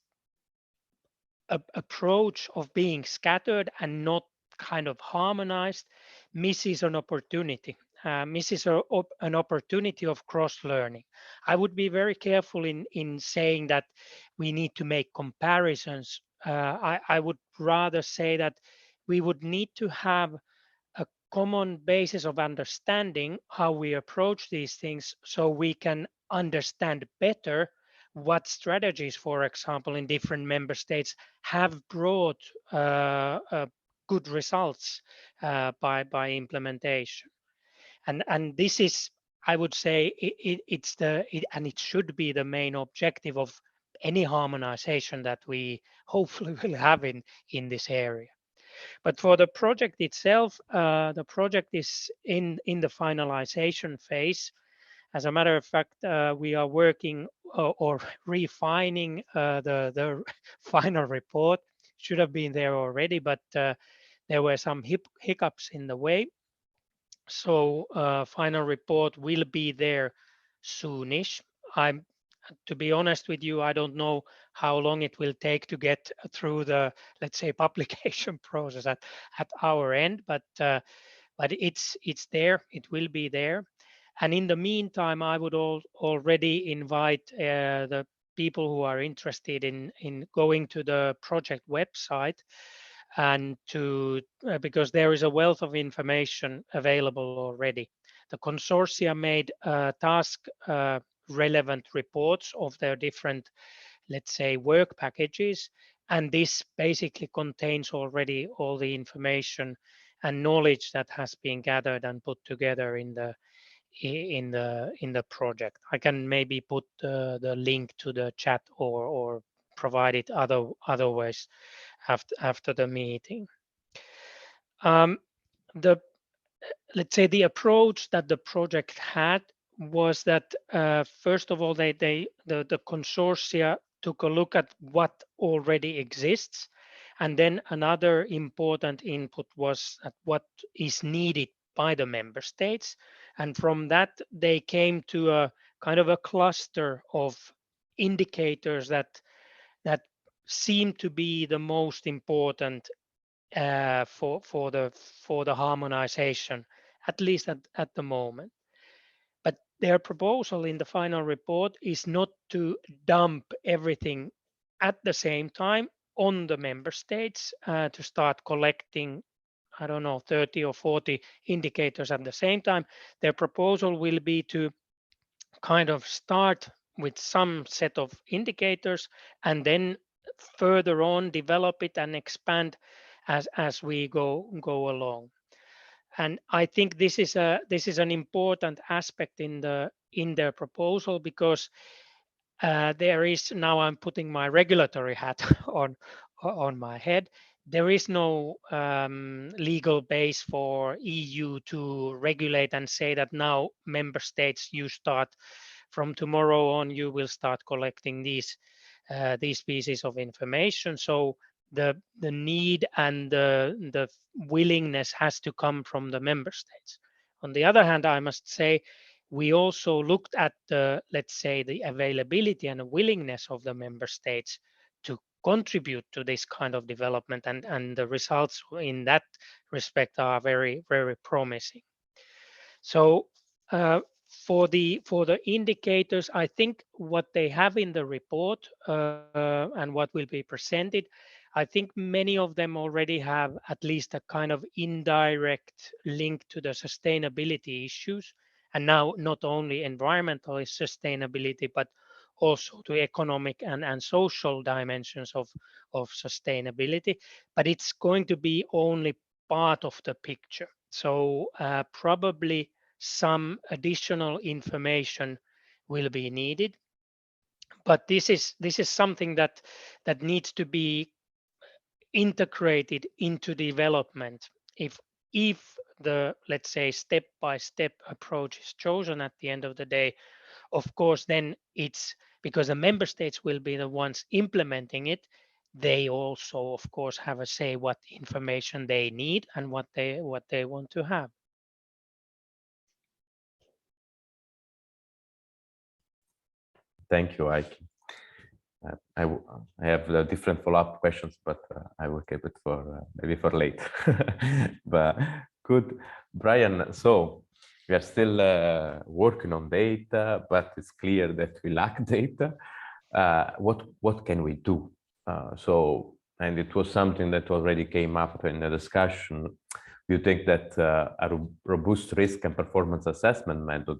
approach of being scattered and not kind of harmonized misses an opportunity. Misses an opportunity of cross-learning. I would be very careful in saying that we need to make comparisons. I would rather say that we would need to have a common basis of understanding how we approach these things, so we can understand better what strategies, for example, in different member states have brought good results by implementation. And this is, I would say, and it should be the main objective of any harmonization that we hopefully will have in this area. But for the project itself, the project is in the finalization phase. As a matter of fact, we are working or refining the final report. Should have been there already, but there were some hiccups in the way. So final report will be there soonish. To be honest with you, I don't know how long it will take to get through the, let's say, publication process at our end, but it's there. It will be there. And in the meantime, I would already invite the people who are interested in going to the project website, and to because there is a wealth of information available already. The consortia made task relevant reports of their different, let's say, work packages, and this basically contains already all the information and knowledge that has been gathered and put together in the project. I can maybe put the link to the chat or provide it otherwise after the meeting. Let's say the approach that the project had was that first of all, the consortia took a look at what already exists, and then another important input was at what is needed by the member states, and from that they came to a kind of a cluster of indicators that seem to be the most important for the harmonization, at least at the moment. But their proposal in the final report is not to dump everything at the same time on the member states to start collecting, I don't know, 30 or 40 indicators at the same time. Their proposal will be to kind of start with some set of indicators and then further on develop it and expand as we go along. And I think this is an important aspect in their proposal, because there is, now I'm putting my regulatory hat on my head, there is no legal base for EU to regulate and say that now member states, you start from tomorrow on, you will start collecting these pieces of information. So the need and the willingness has to come from the member states. On the other hand, I must say, we also looked at the, let's say, the availability and the willingness of the member states to contribute to this kind of development, and the results in that respect are very, very promising. So For the indicators, I think what they have in the report and what will be presented, I think many of them already have at least a kind of indirect link to the sustainability issues, and now not only environmental sustainability, but also to economic and social dimensions of sustainability. But it's going to be only part of the picture. So probably some additional information will be needed, but this is something that needs to be integrated into development. If the, let's say, step-by-step approach is chosen at the end of the day, of course, then it's because the member states will be the ones implementing it. They also, of course, have a say what information they need and what they want to have. Thank you, Ike. I have different follow-up questions, but I will keep it for maybe for later. But good, Brian. So we are still working on data, but it's clear that we lack data. What can we do? And it was something that already came up in the discussion. Do you think that a robust risk and performance assessment method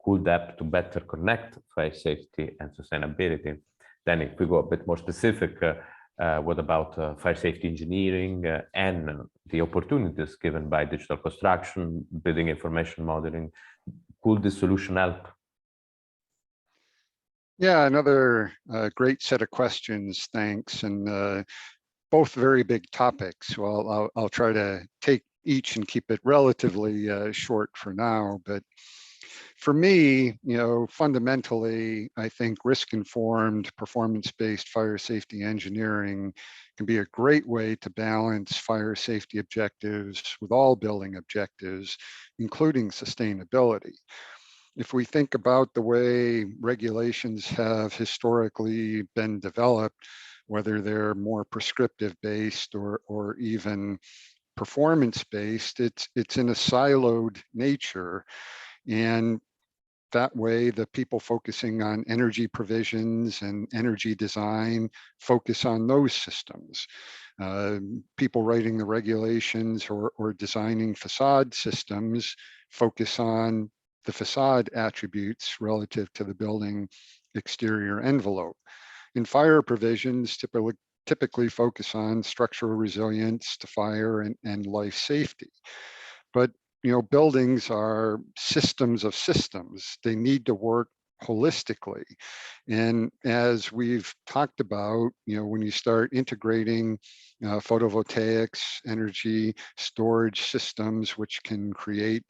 could help to better connect fire safety and sustainability? Then if we go a bit more specific, what about fire safety engineering and the opportunities given by digital construction, building information modeling? Could this solution help? Yeah, another great set of questions, thanks. And both very big topics. Well, I'll try to take each and keep it relatively short for now, but for me, fundamentally, I think risk-informed, performance-based fire safety engineering can be a great way to balance fire safety objectives with all building objectives, including sustainability. If we think about the way regulations have historically been developed, whether they're more prescriptive-based or even performance-based, it's in a siloed nature. And that way, the people focusing on energy provisions and energy design focus on those systems. People writing the regulations or designing facade systems focus on the facade attributes relative to the building exterior envelope. And fire provisions typically focus on structural resilience to fire and life safety. But buildings are systems of systems. They need to work holistically. And as we've talked about, when you start integrating photovoltaics, energy storage systems, which can create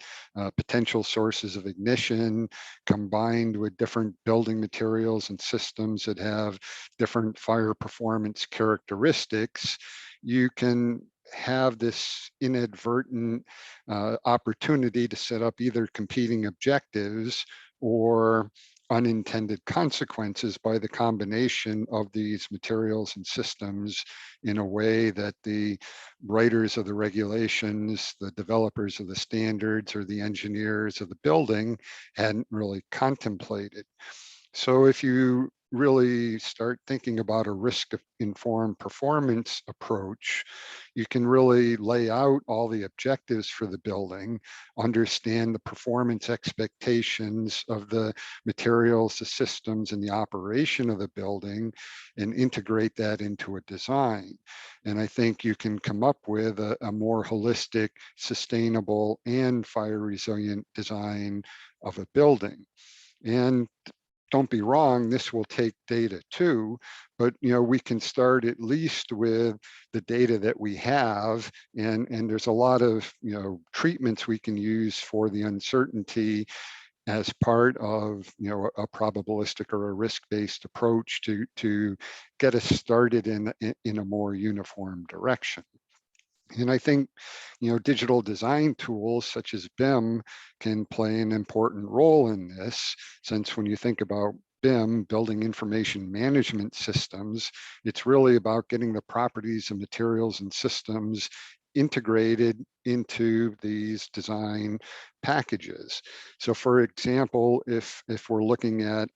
potential sources of ignition, combined with different building materials and systems that have different fire performance characteristics, you can have this inadvertent opportunity to set up either competing objectives or unintended consequences by the combination of these materials and systems in a way that the writers of the regulations, the developers of the standards, or the engineers of the building hadn't really contemplated. So if you really start thinking about a risk-informed performance approach, you can really lay out all the objectives for the building, understand the performance expectations of the materials, the systems, and the operation of the building, and integrate that into a design. And I think you can come up with a more holistic, sustainable, and fire resilient design of a building. And don't be wrong, this will take data too, but we can start at least with the data that we have, and there's a lot of treatments we can use for the uncertainty as part of a probabilistic or a risk-based approach to get us started in a more uniform direction. And I think, digital design tools such as BIM can play an important role in this, since when you think about BIM, building information management systems, it's really about getting the properties of materials and systems integrated into these design packages. So for example, if we're looking at,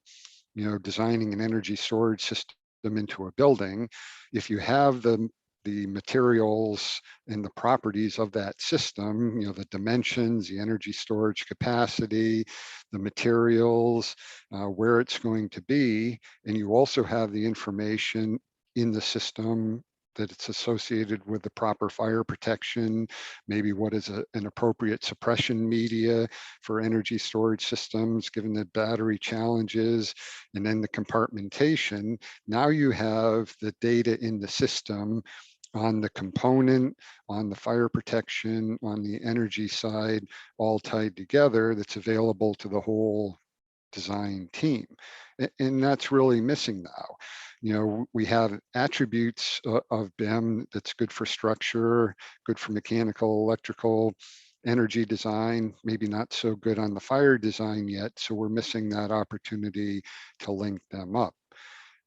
designing an energy storage system into a building, if you have the materials and the properties of that system, the dimensions, the energy storage capacity, the materials, where it's going to be, and you also have the information in the system that it's associated with the proper fire protection, maybe what is an appropriate suppression media for energy storage systems, given the battery challenges, and then the compartmentation. Now you have the data in the system on the component, on the fire protection, on the energy side, all tied together, that's available to the whole design team. And that's really missing now. We have attributes of BIM that's good for structure, good for mechanical, electrical, energy design, maybe not so good on the fire design yet. So we're missing that opportunity to link them up.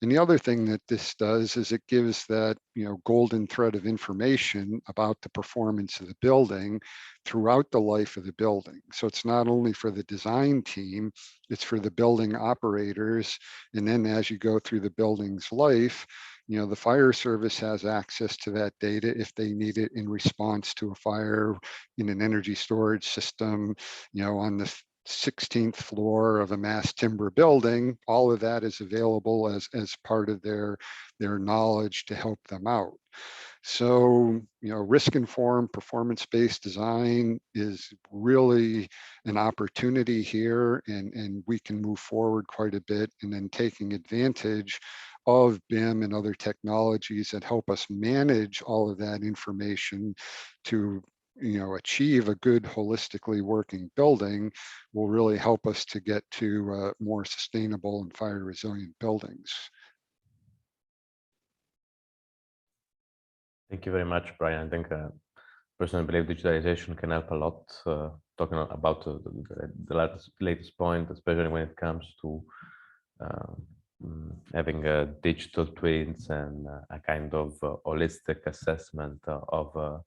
And the other thing that this does is it gives that, golden thread of information about the performance of the building throughout the life of the building. So it's not only for the design team, it's for the building operators. And then as you go through the building's life, the fire service has access to that data if they need it in response to a fire in an energy storage system, on the 16th floor of a mass timber building. All of that is available as part of their knowledge to help them out. So, risk-informed, performance-based design is really an opportunity here, and we can move forward quite a bit, and then taking advantage of BIM and other technologies that help us manage all of that information to achieve a good holistically working building will really help us to get to more sustainable and fire resilient buildings. Thank you very much, Brian. I think personally believe digitalization can help a lot, talking about the latest point, especially when it comes to having digital twins and a kind of holistic assessment of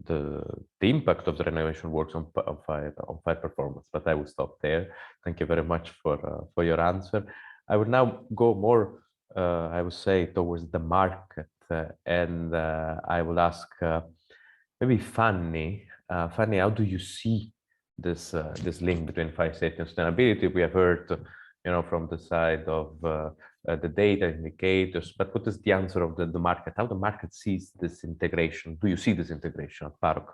the impact of the renovation works on fire performance. But I will stop there. Thank you very much for your answer. I will now go more, I would say, towards the market, and I will ask maybe Fanny. Fanny, how do you see this link between fire safety and sustainability? We have heard, from the side of the data indicators, but what is the answer of the market? How the market sees this integration? Do you see this integration at Faruk?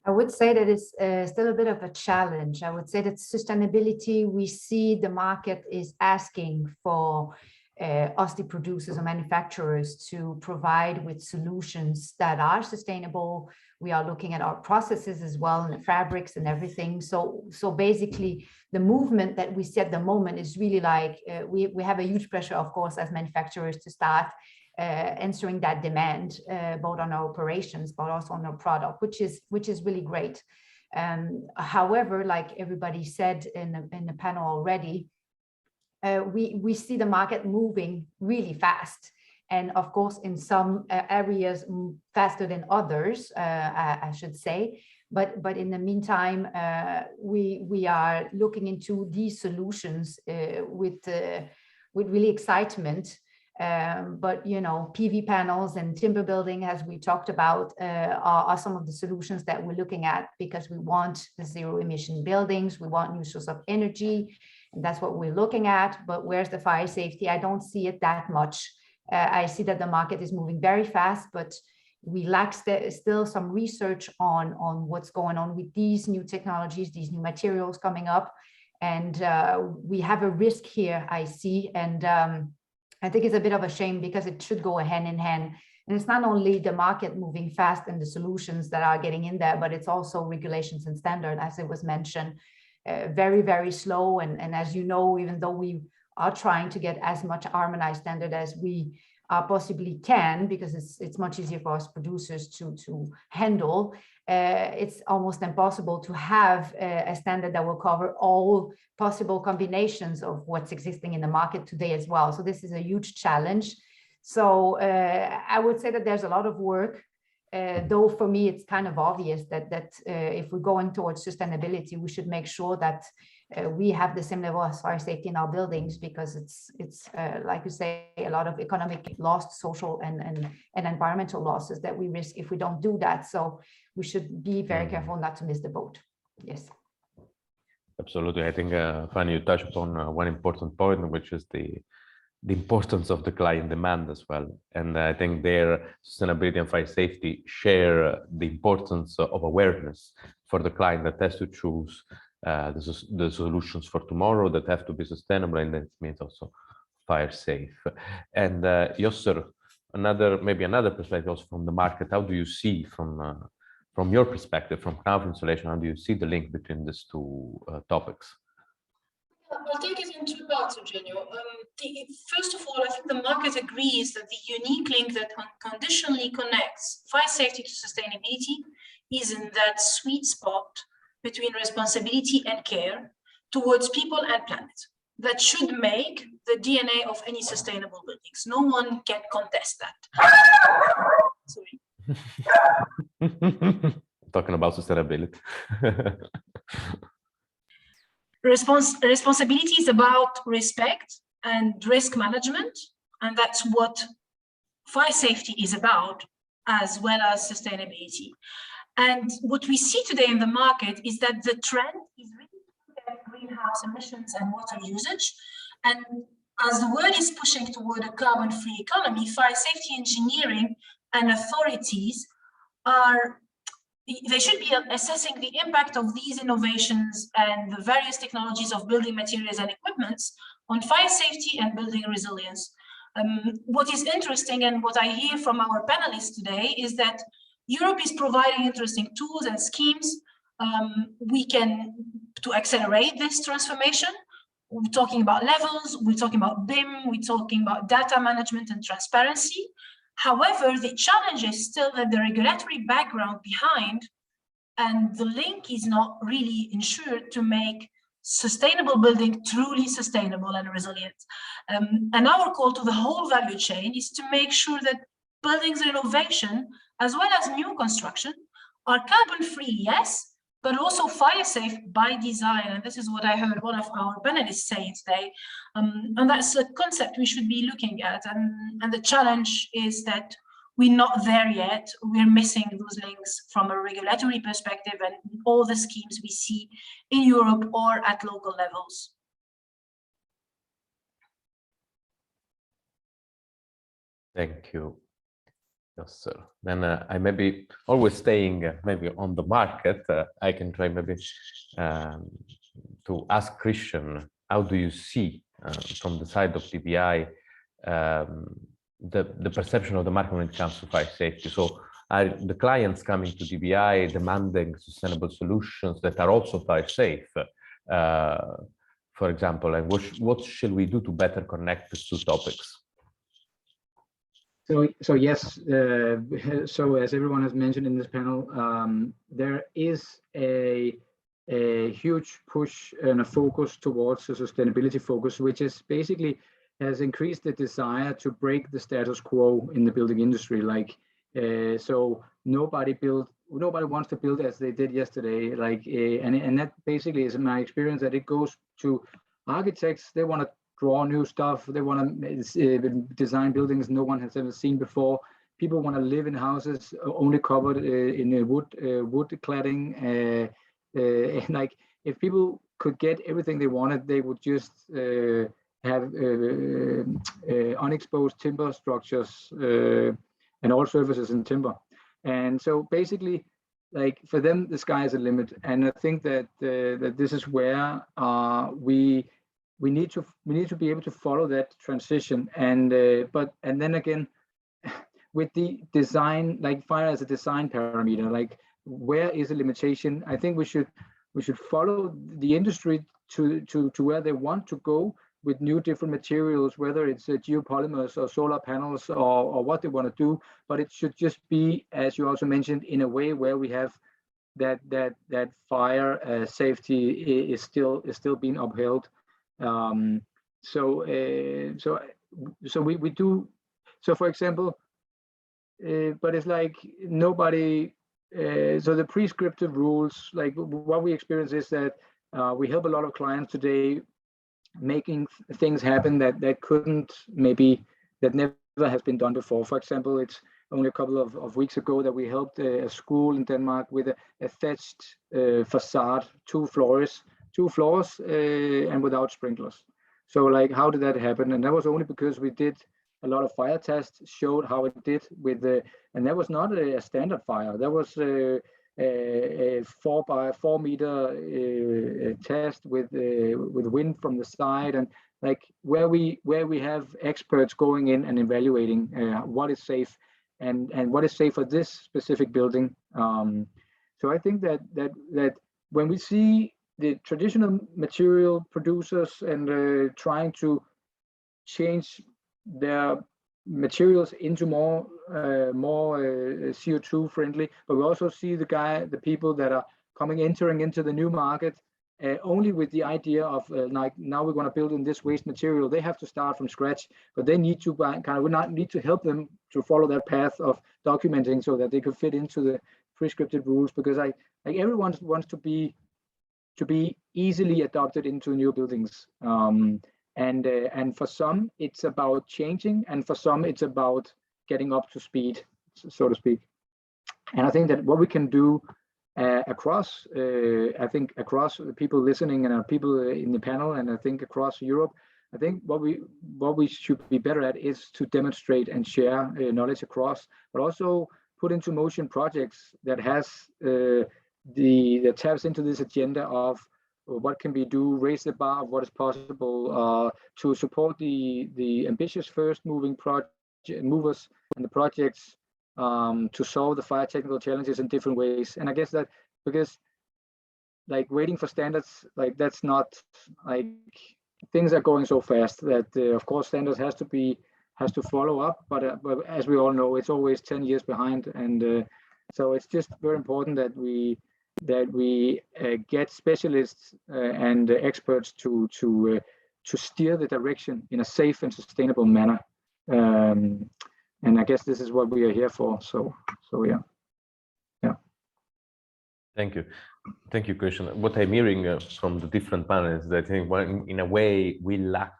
I would say that it's still a bit of a challenge. I would say that sustainability, we see the market is asking for us, the producers or manufacturers, to provide with solutions that are sustainable. We are looking at our processes as well, and the fabrics and everything. So basically, the movement that we see at the moment is really like we have a huge pressure, of course, as manufacturers to start answering that demand, both on our operations, but also on our product, which is really great. However, like everybody said in the panel already, we see the market moving really fast. And of course, in some areas faster than others, I should say. But in the meantime, we are looking into these solutions with really excitement. But PV panels and timber building, as we talked about, are some of the solutions that we're looking at, because we want the zero emission buildings, we want new source of energy, and that's what we're looking at. But where's the fire safety? I don't see it that much. I see that the market is moving very fast, but we lack still some research on what's going on with these new technologies, these new materials coming up. And we have a risk here, I see. And I think it's a bit of a shame, because it should go hand in hand. And it's not only the market moving fast and the solutions that are getting in there, but it's also regulations and standard, as it was mentioned, very, very slow. And as you know, even though we are trying to get as much harmonized standard as we possibly can, because it's much easier for us producers to handle, it's almost impossible to have a standard that will cover all possible combinations of what's existing in the market today as well. So this is a huge challenge. So I would say that there's a lot of work though for me it's kind of obvious that if we're going towards sustainability, we should make sure that we have the same level of fire safety in our buildings, because it's like you say, a lot of economic loss, social and environmental losses that we risk if we don't do that. So we should be very careful not to miss the boat. Yes. Absolutely. I think, Fanny, you touched upon one important point, which is the importance of the client demand as well. And I think their sustainability and fire safety share the importance of awareness for the client that has to choose the solutions for tomorrow that have to be sustainable, and that means also fire safe. And Yosser, maybe another perspective also from the market, how do you see from your perspective, from Knauf Insulation, how do you see the link between these two topics? I'll take it in two parts, Eugenio. First of all, I think the market agrees that the unique link that unconditionally connects fire safety to sustainability is in that sweet spot between responsibility and care towards people and planet. That should make the DNA of any sustainable buildings. No one can contest that. Sorry. Talking about sustainability. Responsibility is about respect and risk management, and that's what fire safety is about, as well as sustainability. And what we see today in the market is that the trend is really to look at greenhouse emissions and water usage. And as the world is pushing toward a carbon-free economy, fire safety engineering and authorities they should be assessing the impact of these innovations and the various technologies of building materials and equipments on fire safety and building resilience. What is interesting, and what I hear from our panelists today, is that Europe is providing interesting tools and schemes to accelerate this transformation. We're talking about levels, we're talking about BIM, we're talking about data management and transparency. However, the challenge is still that the regulatory background behind and the link is not really ensured to make sustainable building truly sustainable and resilient. And our call to the whole value chain is to make sure that buildings renovation, as well as new construction, are carbon-free, yes, but also fire safe by design. And this is what I heard one of our panelists saying today. And that's a concept we should be looking at. And the challenge is that we're not there yet. We're missing those links from a regulatory perspective and all the schemes we see in Europe or at local levels. Thank you. Yes, sir. Then I may be always staying maybe on the market. I can try maybe to ask Christian, how do you see from the side of DBI the perception of the market when it comes to fire safety? So are the clients coming to DBI demanding sustainable solutions that are also fire safe? For example, and what should we do to better connect these two topics? So yes, so as everyone has mentioned in this panel, there is a huge push and a focus towards a sustainability focus, which is basically has increased the desire to break the status quo in the building industry. Like, so nobody wants to build as they did yesterday. Like, and that basically is my experience, that it goes to architects. They want to draw new stuff. They want to design buildings no one has ever seen before. People want to live in houses only covered in a wood cladding. And like, if people could get everything they wanted, they would just have unexposed timber structures and all surfaces in timber. And so basically, like, for them, the sky is the limit. And I think that that this is where we need to be able to follow that transition. And and then again, with the design, like fire as a design parameter, like where is the limitation? I think we should follow the industry to where they want to go with new different materials, whether it's geopolymers or solar panels or what they want to do. But it should just be, as you also mentioned, in a way where we have that fire safety is still being upheld. So we do. So for example, but it's like nobody. So the prescriptive rules, like what we experience is that we help a lot of clients today making things happen that couldn't maybe, that never has been done before. For example, it's only a couple of weeks ago that we helped a school in Denmark with a thatched facade, two floors, and without sprinklers. So like, how did that happen? And that was only because we did a lot of fire tests, showed how it did with the, and that was not a standard fire. That was a 4 by 4 meter test with wind from the side, and like where we have experts going in and evaluating what is safe and what is safe for this specific building. So I think that when we see the traditional material producers and trying to change their materials into more CO2 friendly, but we also see the people that are entering into the new market only with the idea of like, now we're going to build in this waste material. They have to start from scratch, but they need to need to help them to follow that path of documenting so that they could fit into the prescriptive rules, because like everyone wants to be easily adopted into new buildings. And for some it's about changing, and for some it's about getting up to speed, so to speak. And I think that what we can do across the people listening and people in the panel, and I think across Europe, I think what we should be better at is to demonstrate and share knowledge across, but also put into motion projects that has that taps into this agenda of what can we do, raise the bar of what is possible to support the ambitious first movers and the projects to solve the fire technical challenges in different ways. And I guess that because like waiting for standards, like that's not, like things are going so fast that of course standards has to follow up, but as we all know, it's always 10 years behind, and so it's just very important that we get specialists and experts to steer the direction in a safe and sustainable manner. And I guess this is what we are here for. So yeah. Thank you, Christian. What I'm hearing from the different panels, I think in a way we lack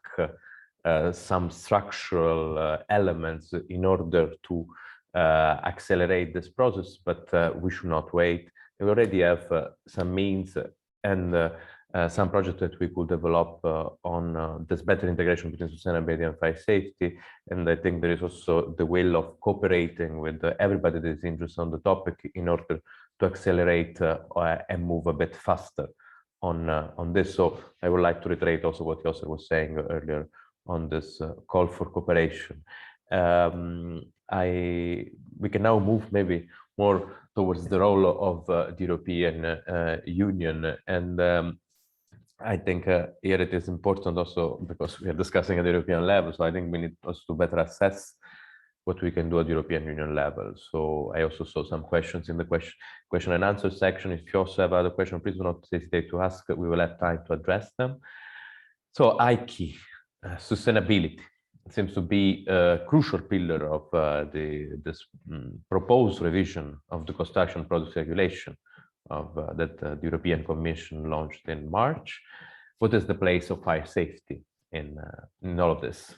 some structural elements in order to accelerate this process, but we should not wait. We already have some means and some projects that we could develop on this better integration between sustainability and fire safety. And I think there is also the will of cooperating with everybody that is interested on the topic in order to accelerate and move a bit faster on this. So I would like to reiterate also what Josef was saying earlier on this call for cooperation. We can now move maybe more towards the role of the European Union. And I think here it is important also because we are discussing at the European level. So I think we need also to better assess what we can do at the European Union level. So I also saw some questions in the question and answer section. If you also have other questions, please do not hesitate to ask. We will have time to address them. So IKE, sustainability. It seems to be a crucial pillar of this proposed revision of the construction products regulation that the European Commission launched in March. What is the place of fire safety in all of this?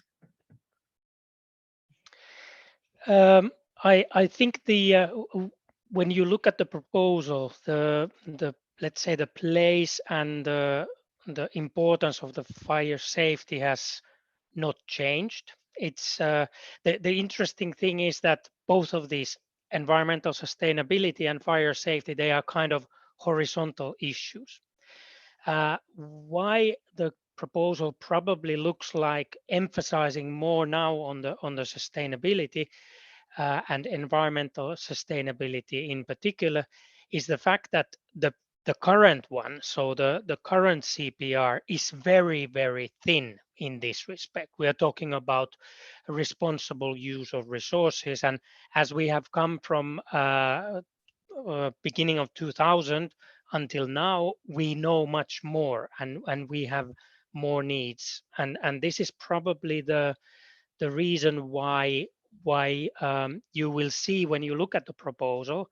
I think when you look at the proposal, the let's say the place and the importance of the fire safety has not changed. It's the interesting thing is that both of these, environmental sustainability and fire safety, they are kind of horizontal issues. Why the proposal probably looks like emphasizing more now on the sustainability and environmental sustainability in particular is the fact that the current one, so the current CPR is very, very thin in this respect. We are talking about responsible use of resources, and as we have come from beginning of 2000 until now, we know much more, and we have more needs, and this is probably the reason why why you will see when you look at the proposal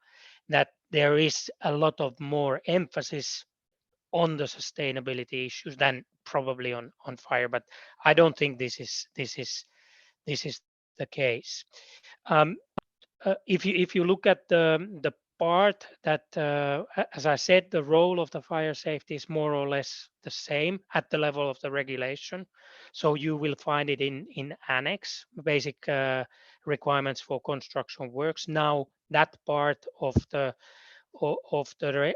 that there is a lot of more emphasis on the sustainability issues than probably on fire. But I don't think this is the case. If you look at the part that, as I said, the role of the fire safety is more or less the same at the level of the regulation. So you will find it in annex, basic requirements for construction works. Now that part of the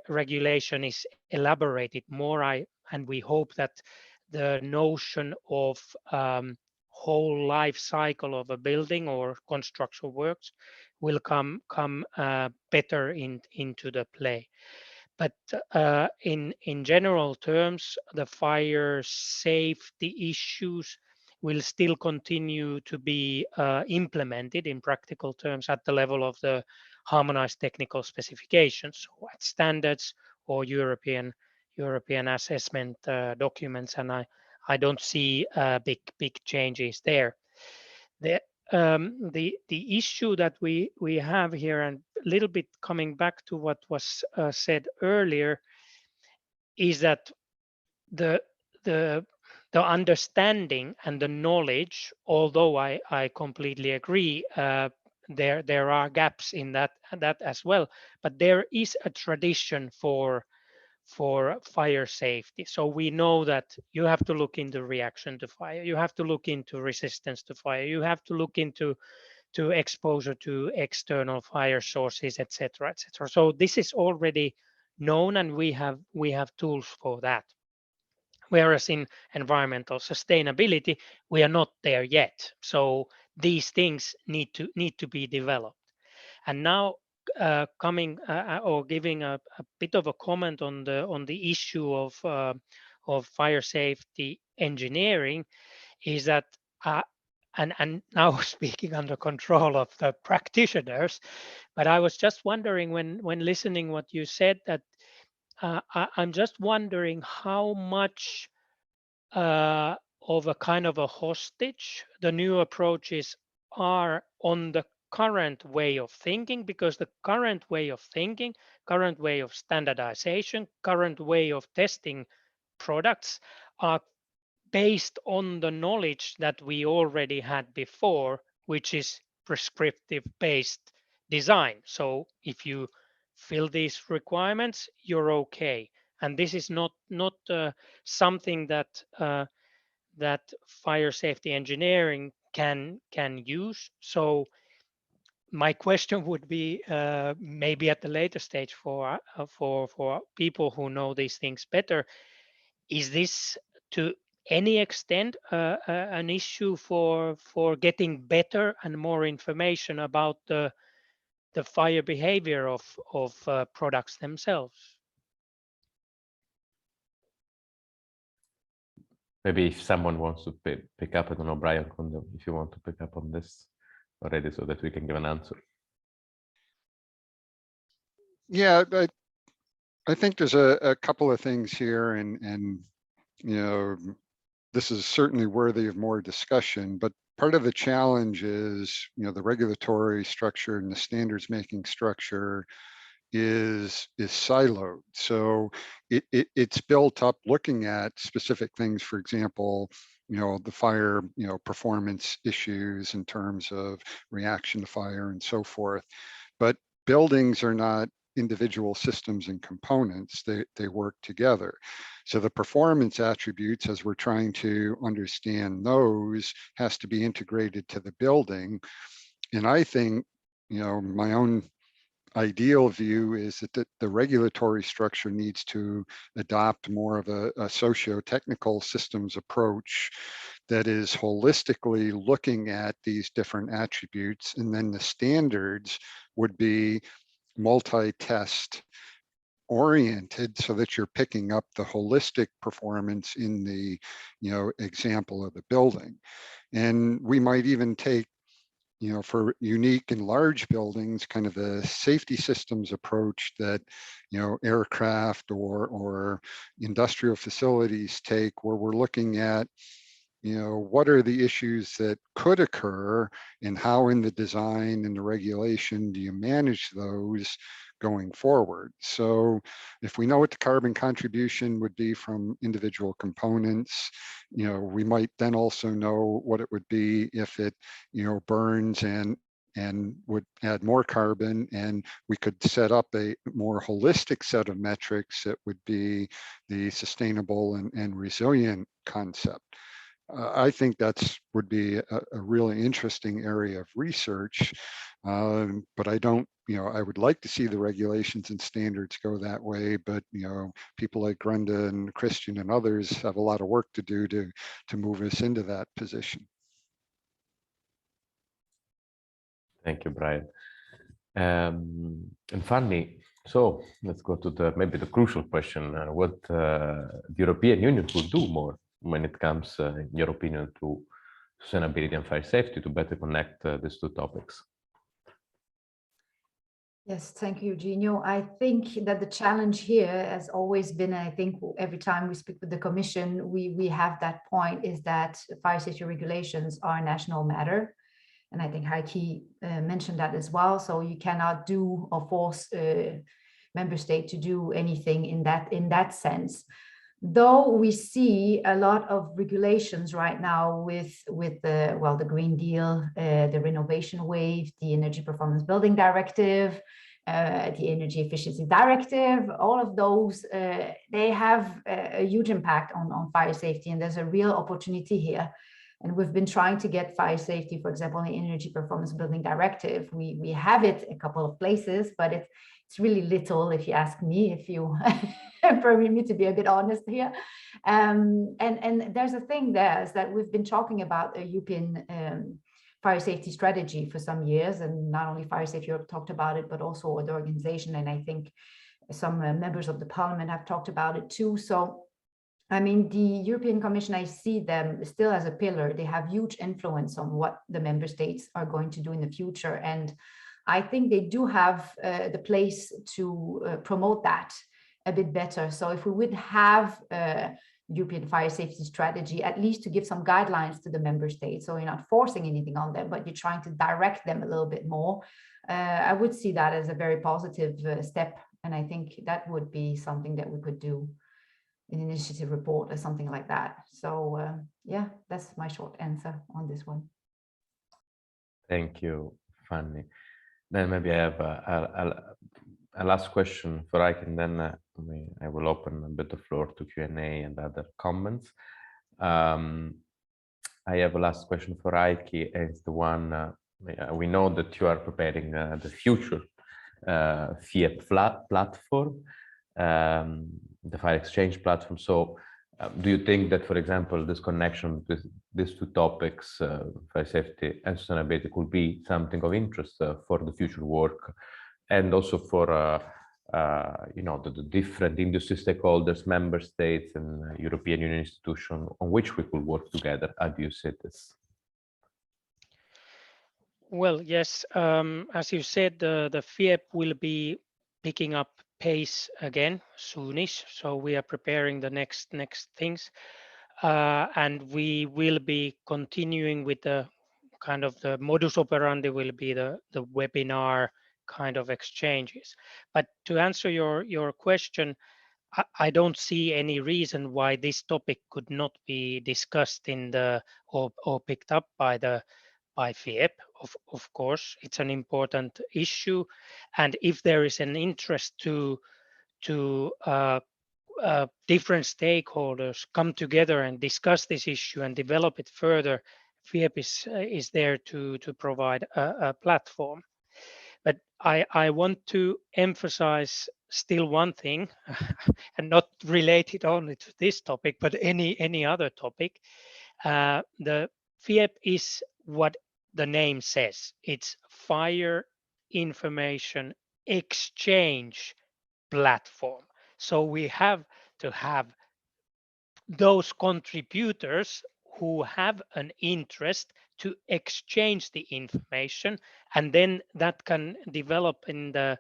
regulation is elaborated more. And we hope that the notion of whole life cycle of a building or construction works will come better into the play. But in general terms, the fire safety issues will still continue to be implemented in practical terms at the level of the harmonized technical specifications, so at standards or European assessment documents, and I don't see big changes there. The issue that we have here, and a little bit coming back to what was said earlier, is that the understanding and the knowledge, although I completely agree, there are gaps in that as well, but there is a tradition for fire safety. So we know that you have to look into reaction to fire, you have to look into resistance to fire, you have to look into exposure to external fire sources, etc., etc. So this is already known, and we have tools for that. Whereas in environmental sustainability, we are not there yet. So these things need to be developed. And now coming or giving a bit of a comment on the issue of fire safety engineering is that and now speaking under control of the practitioners, but I was just wondering when listening what you said, that I'm just wondering how much of a kind of a hostage the new approaches are on the current way of thinking, because the current way of thinking, current way of standardization, current way of testing products are based on the knowledge that we already had before, which is prescriptive based design. So if you fill these requirements, you're okay. And this is not something that that fire safety engineering can use. So my question would be, maybe at the later stage for people who know these things better, is this to any extent an issue for getting better and more information about the fire behavior of products themselves? Maybe if someone wants to pick up, I don't know, Brian, if you want to pick up on this already so that we can give an answer. Yeah, I think there's a couple of things here, and you know, this is certainly worthy of more discussion, but part of the challenge is, you know, the regulatory structure and the standards making structure is siloed. So it's built up looking at specific things, for example, you know, the fire, you know, performance issues in terms of reaction to fire and so forth. But buildings are not individual systems and components, they work together. So the performance attributes, as we're trying to understand those, has to be integrated to the building. And I think, you know, my own ideal view is that the regulatory structure needs to adopt more of a socio-technical systems approach that is holistically looking at these different attributes, and then the standards would be multi-test oriented so that you're picking up the holistic performance in the, you know, example of the building. And we might even take, you know, for unique and large buildings, kind of the safety systems approach that, you know, aircraft or industrial facilities take, where we're looking at, what are the issues that could occur, and how in the design and the regulation do you manage those going forward? So if we know what the carbon contribution would be from individual components, we might then also know what it would be if it, burns and would add more carbon, and we could set up a more holistic set of metrics that would be the sustainable and resilient concept. I think would be a really interesting area of research, but I don't, I would like to see the regulations and standards go that way, but people like Grenda and Christian and others have a lot of work to do to move us into that position. Thank you, Brian. And Fanny, so let's go to maybe the crucial question: what the European Union could do more when it comes, in your opinion, to sustainability and fire safety to better connect these two topics? Yes, thank you, Eugenio. I think that the challenge here has always been, and I think every time we speak with the Commission, we have that point, is that fire safety regulations are a national matter. And I think Heike mentioned that as well. So you cannot do or force a member state to do anything in that sense. Though we see a lot of regulations right now with the Green Deal, the Renovation Wave, the Energy Performance Building Directive, the Energy Efficiency Directive, all of those, they have a huge impact on fire safety, and there's a real opportunity here. And we've been trying to get fire safety, for example, in the Energy Performance Building Directive. We have it a couple of places, but it's really little, if you ask me, if you permit me to be a bit honest here. And there's a thing there, is that we've been talking about a European fire safety strategy for some years, and not only Fire Safety Europe talked about it, but also the organization, and I think some members of the parliament have talked about it too. So I mean, the European Commission, I see them still as a pillar. They have huge influence on what the member states are going to do in the future. And I think they do have the place to promote that a bit better. So if we would have a European fire safety strategy, at least to give some guidelines to the member states, so you're not forcing anything on them, but you're trying to direct them a little bit more, I would see that as a very positive step. And I think that would be something that we could do, an initiative report or something like that. So yeah, that's my short answer on this one. Thank you, Fanny. Then maybe I have a last question for Ike, and then I will open a bit the floor to Q&A and other comments. I have a last question for Ike, and it's the one, we know that you are preparing the future FIEP platform, the fire exchange platform. So do you think that, for example, this connection with these two topics, fire safety and sustainability, could be something of interest for the future work, and also for the different industry stakeholders, member states, and European Union institutions on which we could work together? How do you see this? Well, yes, as you said, the FIEP will be picking up pace again soonish. So we are preparing the next things, and we will be continuing with the kind of the modus operandi will be the webinar kind of exchanges. But to answer your question, I don't see any reason why this topic could not be discussed in the or picked up by FIEP. Of course, it's an important issue, and if there is an interest to different stakeholders come together and discuss this issue and develop it further, FIEP is there to provide a platform. But I want to emphasize still one thing, and not related only to this topic, but any other topic. The FIEP is what the name says. It's Fire Information Exchange Platform. So we have to have those contributors who have an interest to exchange the information, and then that can develop in the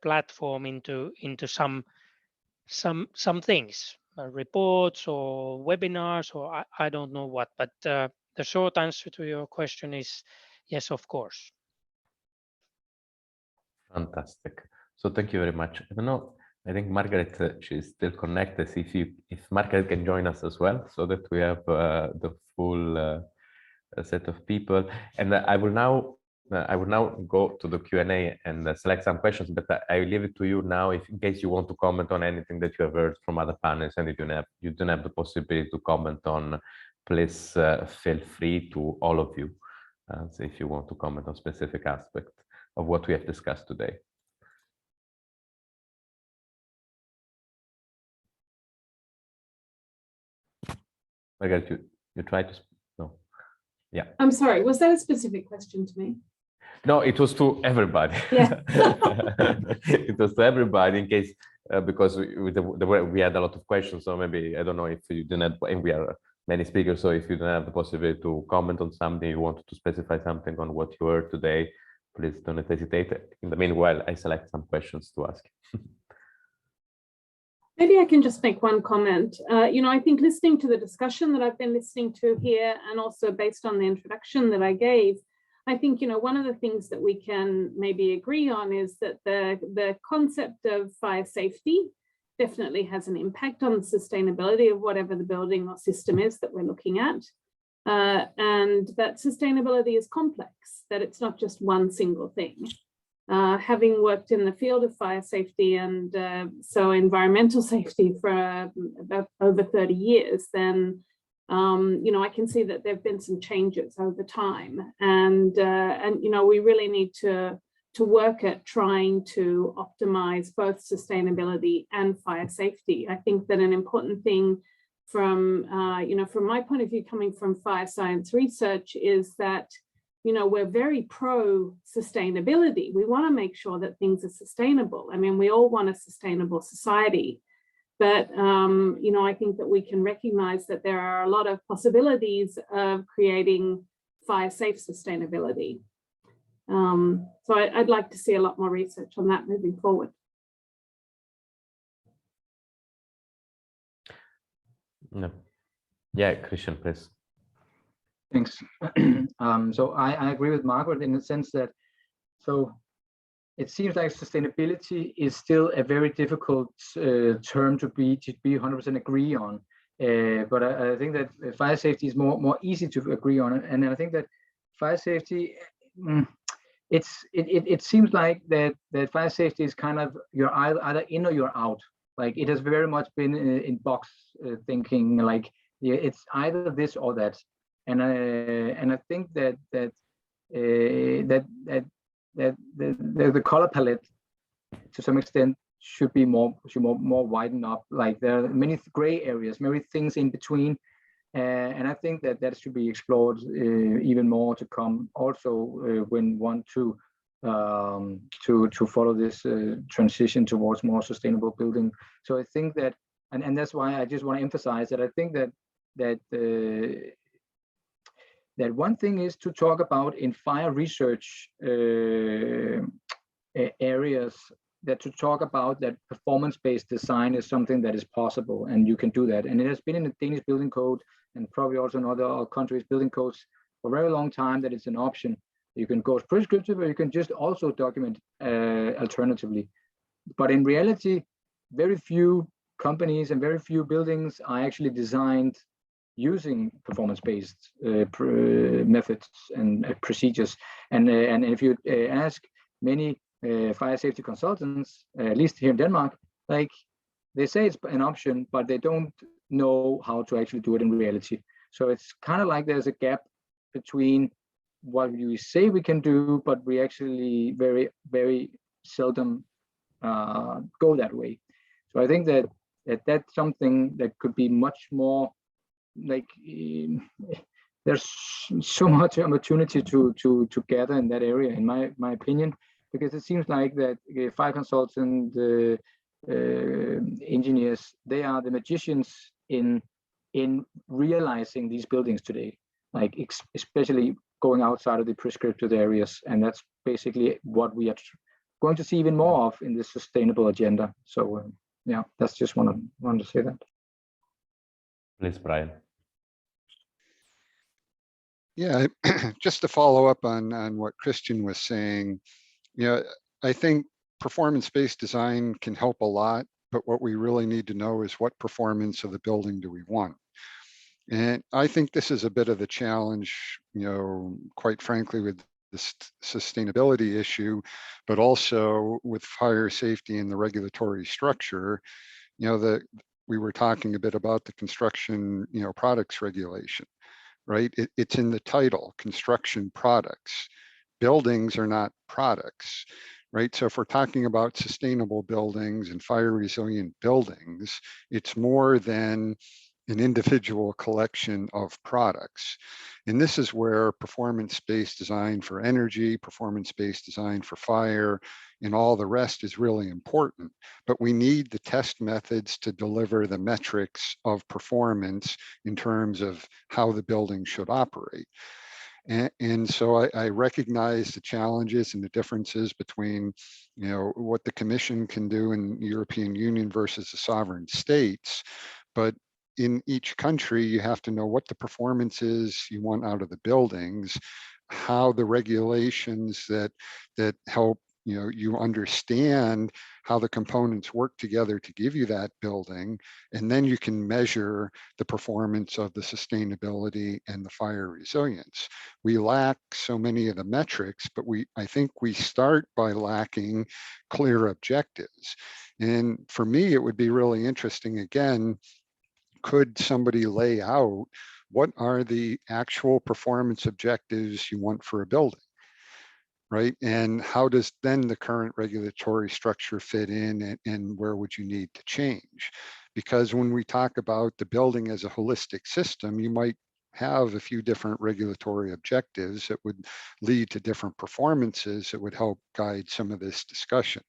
platform into some things. reports or webinars, or I don't know what, but the short answer to your question is yes, of course. Fantastic. So thank you very much. I don't know, I think Margaret, she's still connected. If Margaret can join us as well, so that we have the full set of people. And I will now go to the Q&A and select some questions, but I will leave it to you now, if in case you want to comment on anything that you have heard from other panels, and if you don't have the possibility to comment on, please feel free to all of you, so if you want to comment on specific aspects of what we have discussed today. Margaret, you try to, no, yeah. I'm sorry, was that a specific question to me? No, it was to everybody. Yeah. It was to everybody in case, because we had a lot of questions, so maybe, I don't know if you didn't have, and we are many speakers, so if you don't have the possibility to comment on something, you wanted to specify something on what you heard today, please don't hesitate. In the meanwhile, I select some questions to ask. Maybe I can just make one comment. I think listening to the discussion that I've been listening to here, and also based on the introduction that I gave, I think, one of the things that we can maybe agree on is that the concept of fire safety definitely has an impact on the sustainability of whatever the building or system is that we're looking at. And that sustainability is complex, that it's not just one single thing. Having worked in the field of fire safety and so environmental safety for about over 30 years, then I can see that there have been some changes over time, and we really need to work at trying to optimize both sustainability and fire safety. I think that an important thing from my point of view, coming from fire science research, is that we're very pro sustainability. We want to make sure that things are sustainable. I mean, we all want a sustainable society. But, I think that we can recognize that there are a lot of possibilities of creating fire safe sustainability. So I'd like to see a lot more research on that moving forward. No. Yeah, Christian, please. Thanks. So I agree with Margaret in the sense that, it seems like sustainability is still a very difficult term to be 100% agree on. But I think that fire safety is more easy to agree on, and I think that fire safety, it seems like that fire safety is kind of you're either in or you're out. Like it has very much been in box thinking, like it's either this or that, and I think that the color palette to some extent should be more widened up. Like there are many gray areas, many things in between, and I think that should be explored even more to come. Also, when want to follow this transition towards more sustainable building. So I think that, and that's why I just want to emphasize that I think that one thing is to talk about in fire research areas, that to talk about that performance-based design is something that is possible, and you can do that. And it has been in the Danish building code, and probably also in other countries' building codes for a very long time, that it's an option. You can go prescriptive, or you can just also document alternatively. But in reality, very few companies and very few buildings are actually designed using performance-based methods and procedures. And if you ask many fire safety consultants, at least here in Denmark, like they say it's an option, but they don't know how to actually do it in reality. So it's kind of like there's a gap between what we say we can do, but we actually very, very seldom go that way. So I think that's something that could be much more, like there's so much opportunity to gather in that area, in my opinion, because it seems like that fire consultant engineers, they are the magicians in realizing these buildings today, like especially going outside of the prescriptive areas, and that's basically what we are going to see even more of in this sustainable agenda. So yeah, that's just want to say that. Please, Brian. Yeah, just to follow up on what Christian was saying, I think performance-based design can help a lot, but what we really need to know is what performance of the building do we want? And I think this is a bit of the challenge, quite frankly, with the sustainability issue, but also with fire safety and the regulatory structure. We were talking a bit about the construction, products regulation, right? It's in the title, construction products. Buildings are not products, right? So if we're talking about sustainable buildings and fire resilient buildings, it's more than an individual collection of products. And this is where performance-based design for energy, performance-based design for fire, and all the rest is really important. But we need the test methods to deliver the metrics of performance in terms of how the building should operate. And so I recognize the challenges and the differences between, what the Commission can do in the European Union versus the sovereign states. But in each country, you have to know what the performance is you want out of the buildings, how the regulations that help you understand how the components work together to give you that building, and then you can measure the performance of the sustainability and the fire resilience. We lack so many of the metrics, but I think we start by lacking clear objectives. And for me, it would be really interesting, again, could somebody lay out what are the actual performance objectives you want for a building, right? And how does then the current regulatory structure fit in, and where would you need to change? Because when we talk about the building as a holistic system, you might have a few different regulatory objectives that would lead to different performances that would help guide some of this discussion.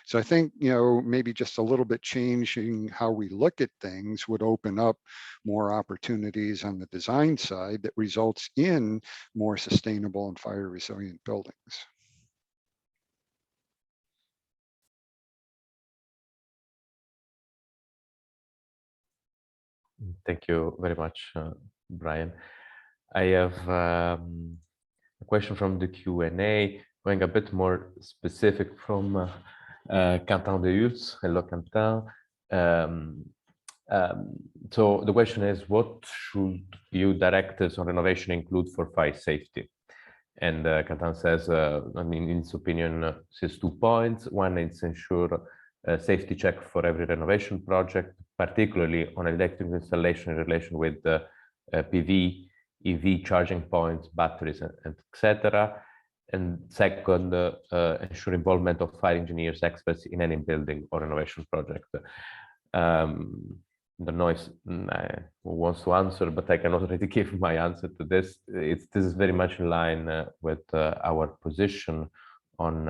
So I think, maybe just a little bit changing how we look at things would open up more opportunities on the design side that results in more sustainable and fire resilient buildings. Thank you very much, Brian. I have a question from the Q&A, going a bit more specific from Quentin de Hutz. Hello, Quentin. So the question is, what should EU directives on renovation include for fire safety? And Quentin says, in his opinion, says 2 points. One is ensure a safety check for every renovation project, particularly on electrical installation in relation with PV, EV charging points, batteries, and etc. And second, ensure involvement of fire engineers, experts in any building or renovation project. The noise who wants to answer, but I can already give my answer to this. This is very much in line with our position on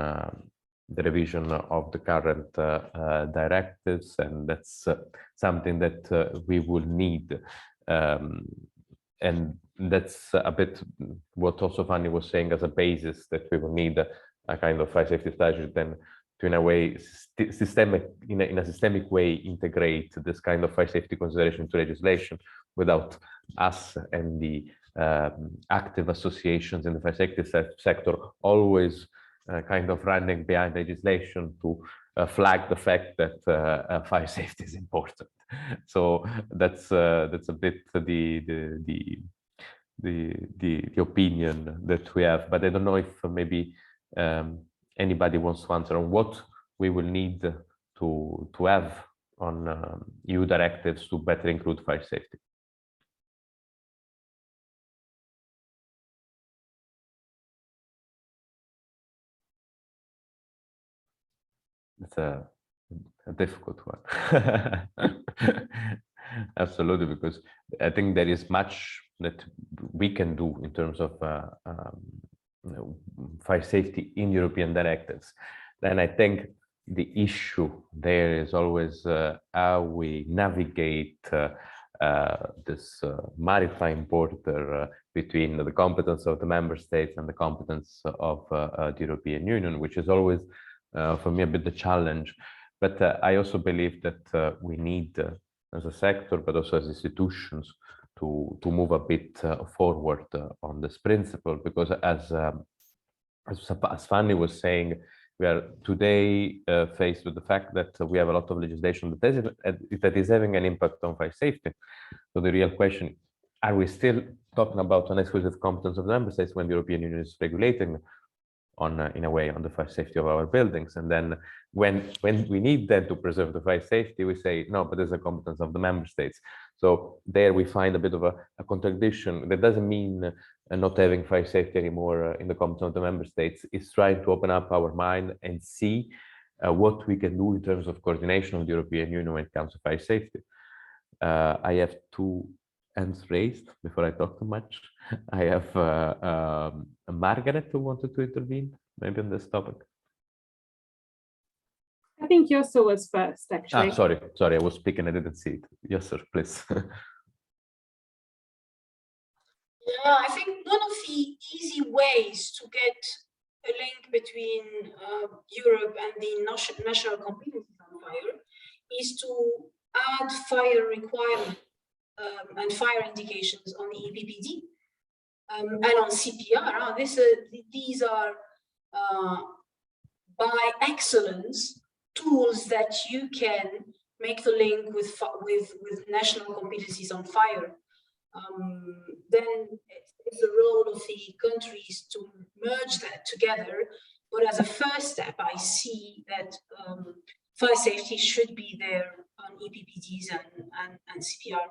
the revision of the current directives, and that's something that we will need. And that's a bit what also Fanny was saying as a basis, that we will need a kind of fire safety strategy then to, in a way, in a systemic way, integrate this kind of fire safety consideration to legislation without us and the active associations in the fire safety sector always kind of running behind legislation to flag the fact that fire safety is important. So that's a bit the opinion that we have, but I don't know if maybe anybody wants to answer on what we will need to have on EU directives to better include fire safety. It's a difficult one. Absolutely, because I think there is much that we can do in terms of fire safety in European directives. Then I think the issue there is always how we navigate this maritime border between the competence of the member states and the competence of the European Union, which is always for me a bit the challenge. But I also believe that we need as a sector, but also as institutions to move a bit forward on this principle, because as Fanny was saying, we are today faced with the fact that we have a lot of legislation that is having an impact on fire safety. So the real question, are we still talking about an exclusive competence of the member states when the European Union is regulating on, in a way, on the fire safety of our buildings? And then when we need them to preserve the fire safety, we say, no, but there's a competence of the member states. So there we find a bit of a contradiction. That doesn't mean not having fire safety anymore in the competence of the member states. It's trying to open up our mind and see what we can do in terms of coordination of the European Union when it comes to fire safety. I have two hands raised before I talk too much. I have Margaret who wanted to intervene, maybe on this topic. I think Yossa was first, actually. Sorry, I was speaking, I didn't see it. Yes, sir, please. Yeah, I think one of the easy ways to get a link between Europe and the national competencies on fire is to add fire requirements and fire indications on the EPPD and on CPR. These are by excellence tools that you can make the link with national competencies on fire. Then it's the role of the countries to merge that together. But as a first step, I see that fire safety should be there on EPPDs and CPR.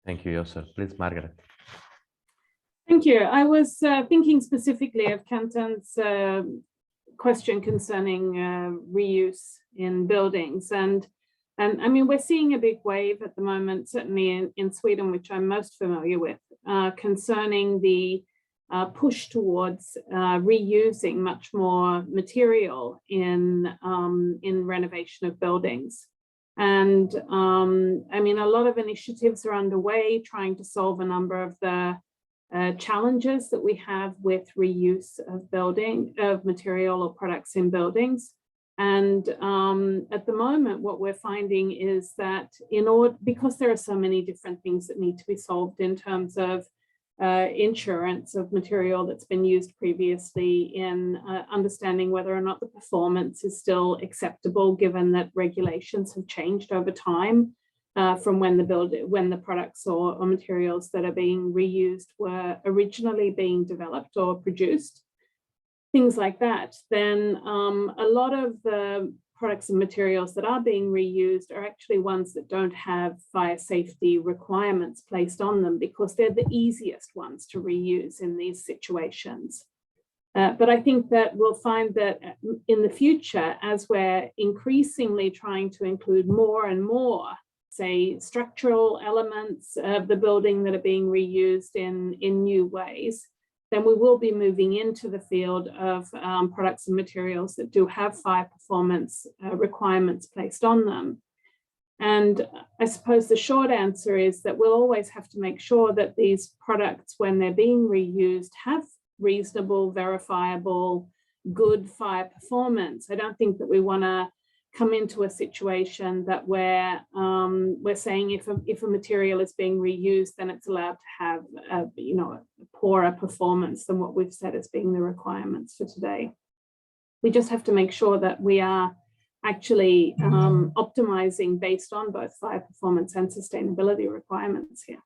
Thank you, Yossa. Please, Margaret. Thank you. I was thinking specifically of Kenton's question concerning reuse in buildings. And I mean, we're seeing a big wave at the moment, certainly in Sweden, which I'm most familiar with, concerning the push towards reusing much more material in renovation of buildings. And I mean, a lot of initiatives are underway trying to solve a number of the challenges that we have with reuse of material or products in buildings. And at the moment, what we're finding is that because there are so many different things that need to be solved in terms of insurance of material that's been used previously, in understanding whether or not the performance is still acceptable, given that regulations have changed over time from when the products or materials that are being reused were originally being developed or produced, things like that. Then a lot of the products and materials that are being reused are actually ones that don't have fire safety requirements placed on them, because they're the easiest ones to reuse in these situations. But I think that we'll find that in the future, as we're increasingly trying to include more and more, say, structural elements of the building that are being reused in new ways, then we will be moving into the field of products and materials that do have fire performance requirements placed on them. And I suppose the short answer is that we'll always have to make sure that these products, when they're being reused, have reasonable, verifiable, good fire performance. I don't think that we want to come into a situation that we're saying if a material is being reused, then it's allowed to have a poorer performance than what we've said as being the requirements for today. We just have to make sure that we are actually optimizing based on both fire performance and sustainability requirements here.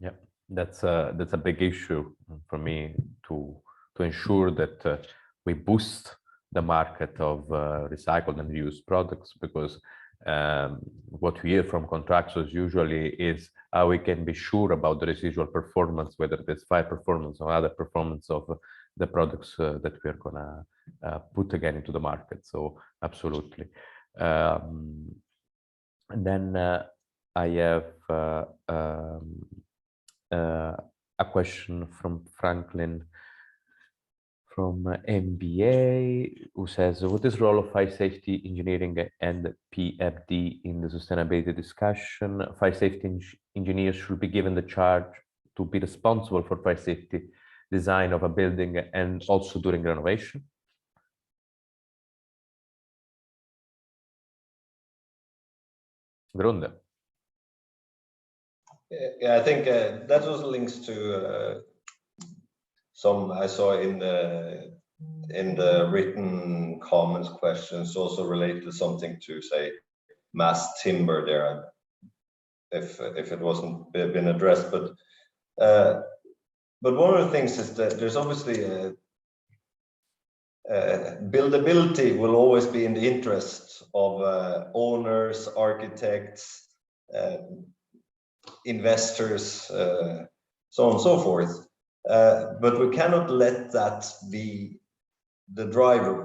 Yeah, that's a big issue for me to ensure that we boost the market of recycled and reused products, because what we hear from contractors usually is how we can be sure about the residual performance, whether it's fire performance or other performance of the products that we are gonna put again into the market. So absolutely. And then I have a question from Franklin from MBA, who says, what is the role of fire safety engineering and PFD in the sustainability discussion? Fire safety engineers should be given the charge to be responsible for fire safety design of a building and also during renovation? Grunde. Yeah, I think that also links to some I saw in the written comments questions, also related to something to say mass timber there, if it wasn't been addressed, but one of the things is that there's obviously buildability will always be in the interest of owners, architects, investors, so on and so forth. But we cannot let that be the driver,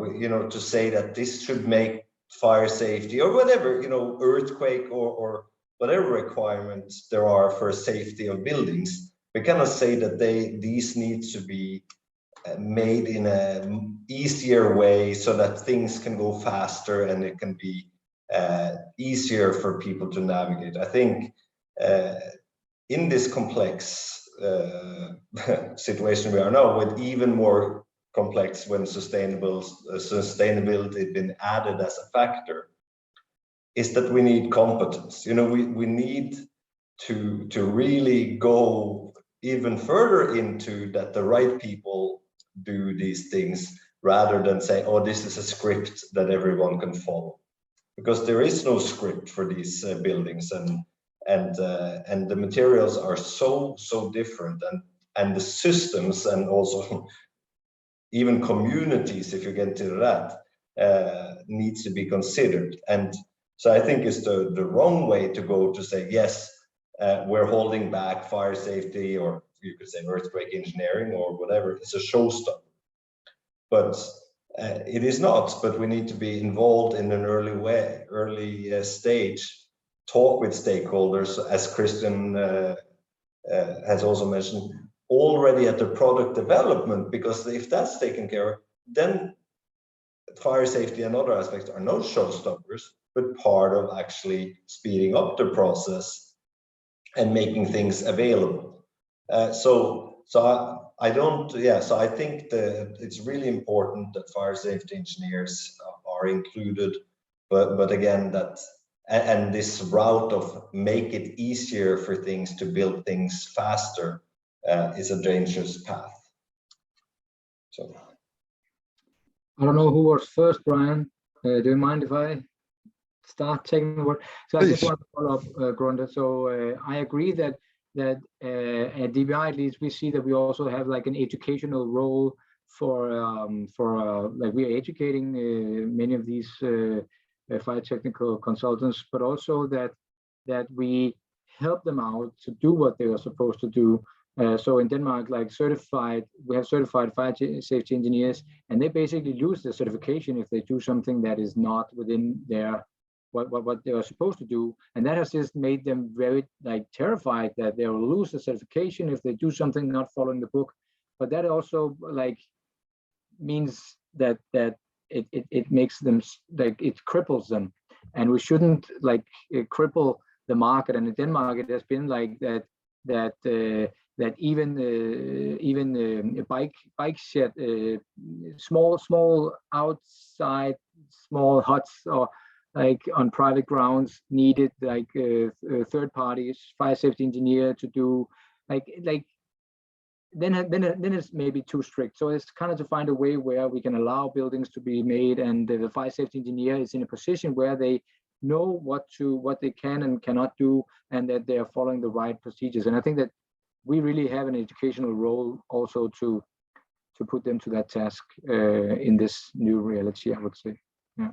to say that this should make fire safety or whatever, earthquake or whatever requirements there are for safety of buildings. We cannot say that these need to be made in an easier way so that things can go faster and it can be easier for people to navigate. I think in this complex situation we are now, with even more complex when sustainability has been added as a factor, is that we need competence. We need to really go even further into that the right people do these things, rather than say, oh, this is a script that everyone can follow, because there is no script for these buildings, and the materials are so different, and the systems, and also even communities, if you get into that, needs to be considered. And so I think it's the wrong way to go to say, yes, we're holding back fire safety, or you could say earthquake engineering or whatever. It's a showstopper, but it is not. But we need to be involved in an early stage, talk with stakeholders, as Christian has also mentioned, already at the product development, because if that's taken care of, then fire safety and other aspects are not showstoppers, but part of actually speeding up the process and making things available. So I think that it's really important that fire safety engineers are included, but again, and this route of make it easier for things to build things faster is a dangerous path. So I don't know who was first, Brian. Do you mind if I start taking the word? So I just want to follow up, Grunde. So I agree that at DBI, at least, we see that we also have like an educational role for like we are educating many of these fire technical consultants, but also that we help them out to do what they are supposed to do. So in Denmark, like we have certified fire safety engineers, and they basically lose their certification if they do something that is not within their what they are supposed to do, and that has just made them very terrified that they will lose the certification if they do something not following the book. But that also means that it makes them it cripples them, and we shouldn't cripple the market. And in Denmark, it has been like that even bike shed, small outside small huts or on private grounds needed third parties, fire safety engineer to do then it's maybe too strict. So it's kind of to find a way where we can allow buildings to be made, and the fire safety engineer is in a position where they know what they can and cannot do, and that they are following the right procedures. And I think that we really have an educational role also to put them to that task in this new reality, I would say. Yeah.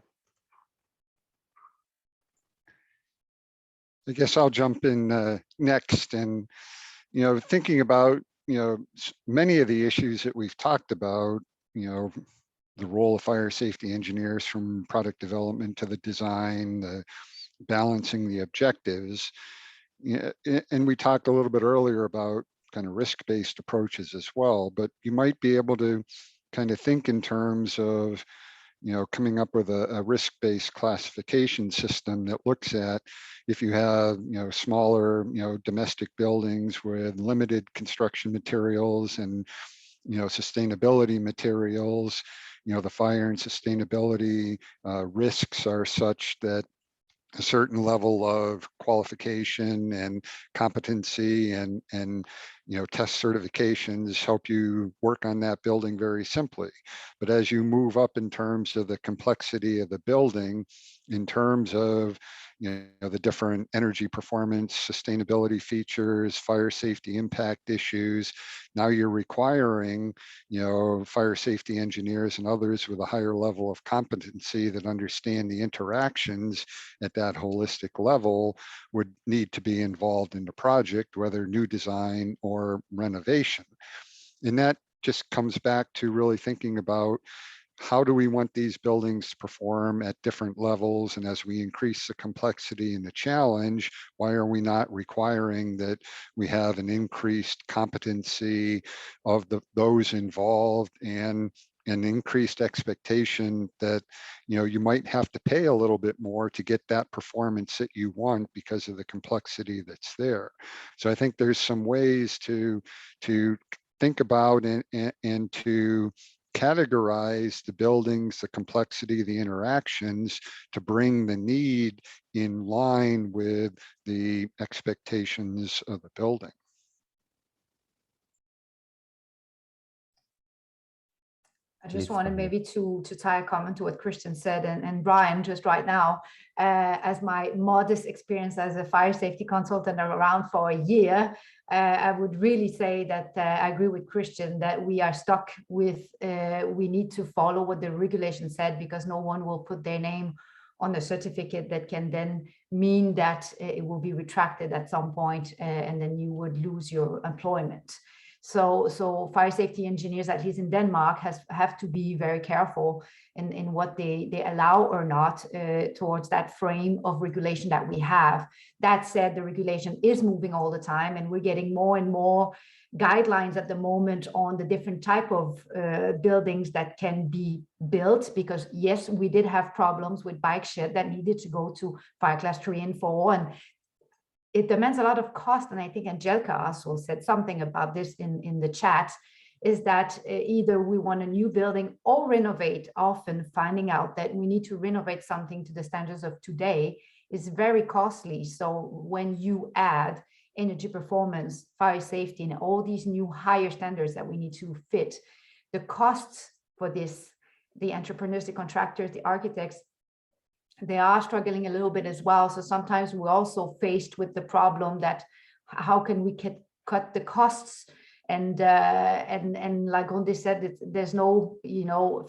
I guess I'll jump in next, and thinking about many of the issues that we've talked about, the role of fire safety engineers from product development to the design, the balancing the objectives, and we talked a little bit earlier about kind of risk-based approaches as well. But you might be able to kind of think in terms of coming up with a risk-based classification system that looks at if you have, smaller, domestic buildings with limited construction materials and sustainability materials. The fire and sustainability risks are such that a certain level of qualification and competency and test certifications help you work on that building very simply. But as you move up in terms of the complexity of the building, in terms of the different energy performance, sustainability features, fire safety impact issues, now you're requiring fire safety engineers and others with a higher level of competency that understand the interactions at that holistic level would need to be involved in the project, whether new design or renovation. And that just comes back to really thinking about how do we want these buildings to perform at different levels? And as we increase the complexity and the challenge, why are we not requiring that we have an increased competency of those involved and an increased expectation that you might have to pay a little bit more to get that performance that you want because of the complexity that's there. So I think there's some ways to think about and to categorize the buildings, the complexity, the interactions to bring the need in line with the expectations of the building. I just wanted maybe to tie a comment to what Christian said, and Brian, just right now, as my modest experience as a fire safety consultant around for a year, I would really say that I agree with Christian that we are stuck with, we need to follow what the regulation said, because no one will put their name on a certificate that can then mean that it will be retracted at some point, and then you would lose your employment. So fire safety engineers, at least in Denmark, have to be very careful in what they allow or not towards that frame of regulation that we have. That said, the regulation is moving all the time, and we're getting more and more guidelines at the moment on the different type of buildings that can be built, because yes, we did have problems with bike shed that needed to go to fire class 3 and 4, and it demands a lot of cost. And I think Angelica also said something about this in the chat, is that either we want a new building or renovate. Often finding out that we need to renovate something to the standards of today is very costly. So when you add energy performance, fire safety, and all these new higher standards that we need to fit, the costs for this, the entrepreneurs, the contractors, the architects, they are struggling a little bit as well. So sometimes we're also faced with the problem that how can we cut the costs? And like Grunde said, there's no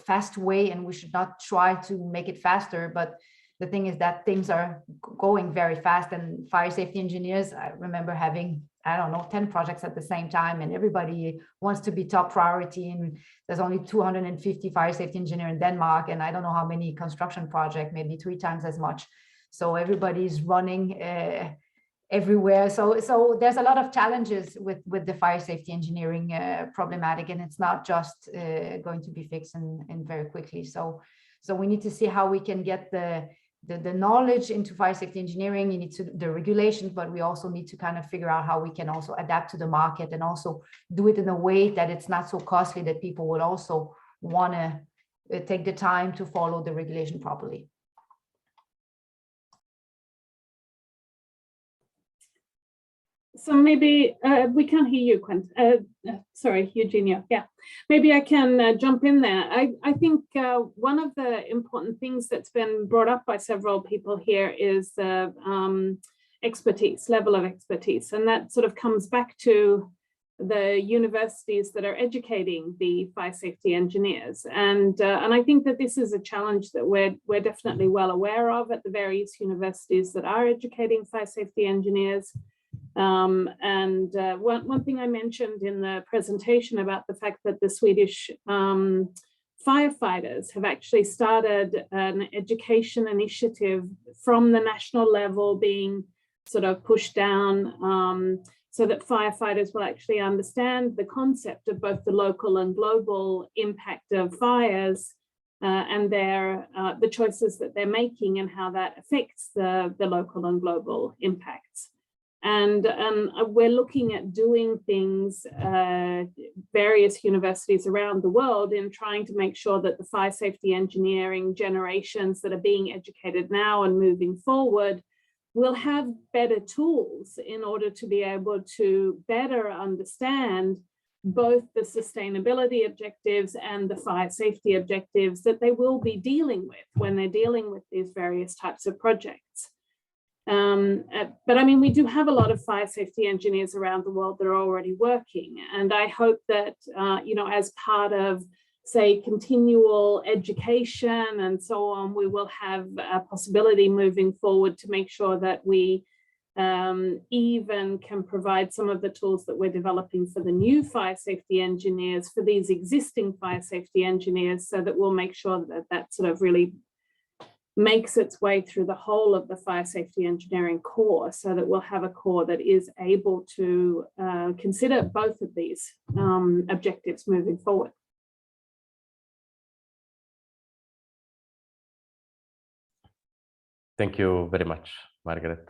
fast way, and we should not try to make it faster. But the thing is that things are going very fast, and fire safety engineers, I remember having, 10 projects at the same time, and everybody wants to be top priority. And there's only 250 fire safety engineers in Denmark, and I don't know how many construction projects, maybe 3 times as much. So everybody's running everywhere. So there's a lot of challenges with the fire safety engineering problematic, and it's not just going to be fixed and very quickly. So we need to see how we can get the knowledge into fire safety engineering. You need to the regulations, but we also need to kind of figure out how we can also adapt to the market and also do it in a way that it's not so costly that people would also want to take the time to follow the regulation properly. So maybe we can't hear you, Quentin. Sorry, Eugenia. Yeah, maybe I can jump in there. I think one of the important things that's been brought up by several people here is the level of expertise. And that sort of comes back to the universities that are educating the fire safety engineers. And I think that this is a challenge that we're definitely well aware of at the various universities that are educating fire safety engineers. One thing I mentioned in the presentation about the fact that the Swedish firefighters have actually started an education initiative from the national level being sort of pushed down so that firefighters will actually understand the concept of both the local and global impact of fires and the choices that they're making and how that affects the local and global impacts. And we're looking at doing things, various universities around the world, in trying to make sure that the fire safety engineering generations that are being educated now and moving forward will have better tools in order to be able to better understand both the sustainability objectives and the fire safety objectives that they will be dealing with when they're dealing with these various types of projects. But I mean, we do have a lot of fire safety engineers around the world that are already working. And I hope that, you know, as part of, say, continual education and so on, we will have a possibility moving forward to make sure that we even can provide some of the tools that we're developing for the new fire safety engineers, for these existing fire safety engineers, so that we'll make sure that that sort of really makes its way through the whole of the fire safety engineering core, so that we'll have a core that is able to consider both of these objectives moving forward. Thank you very much, Margaret.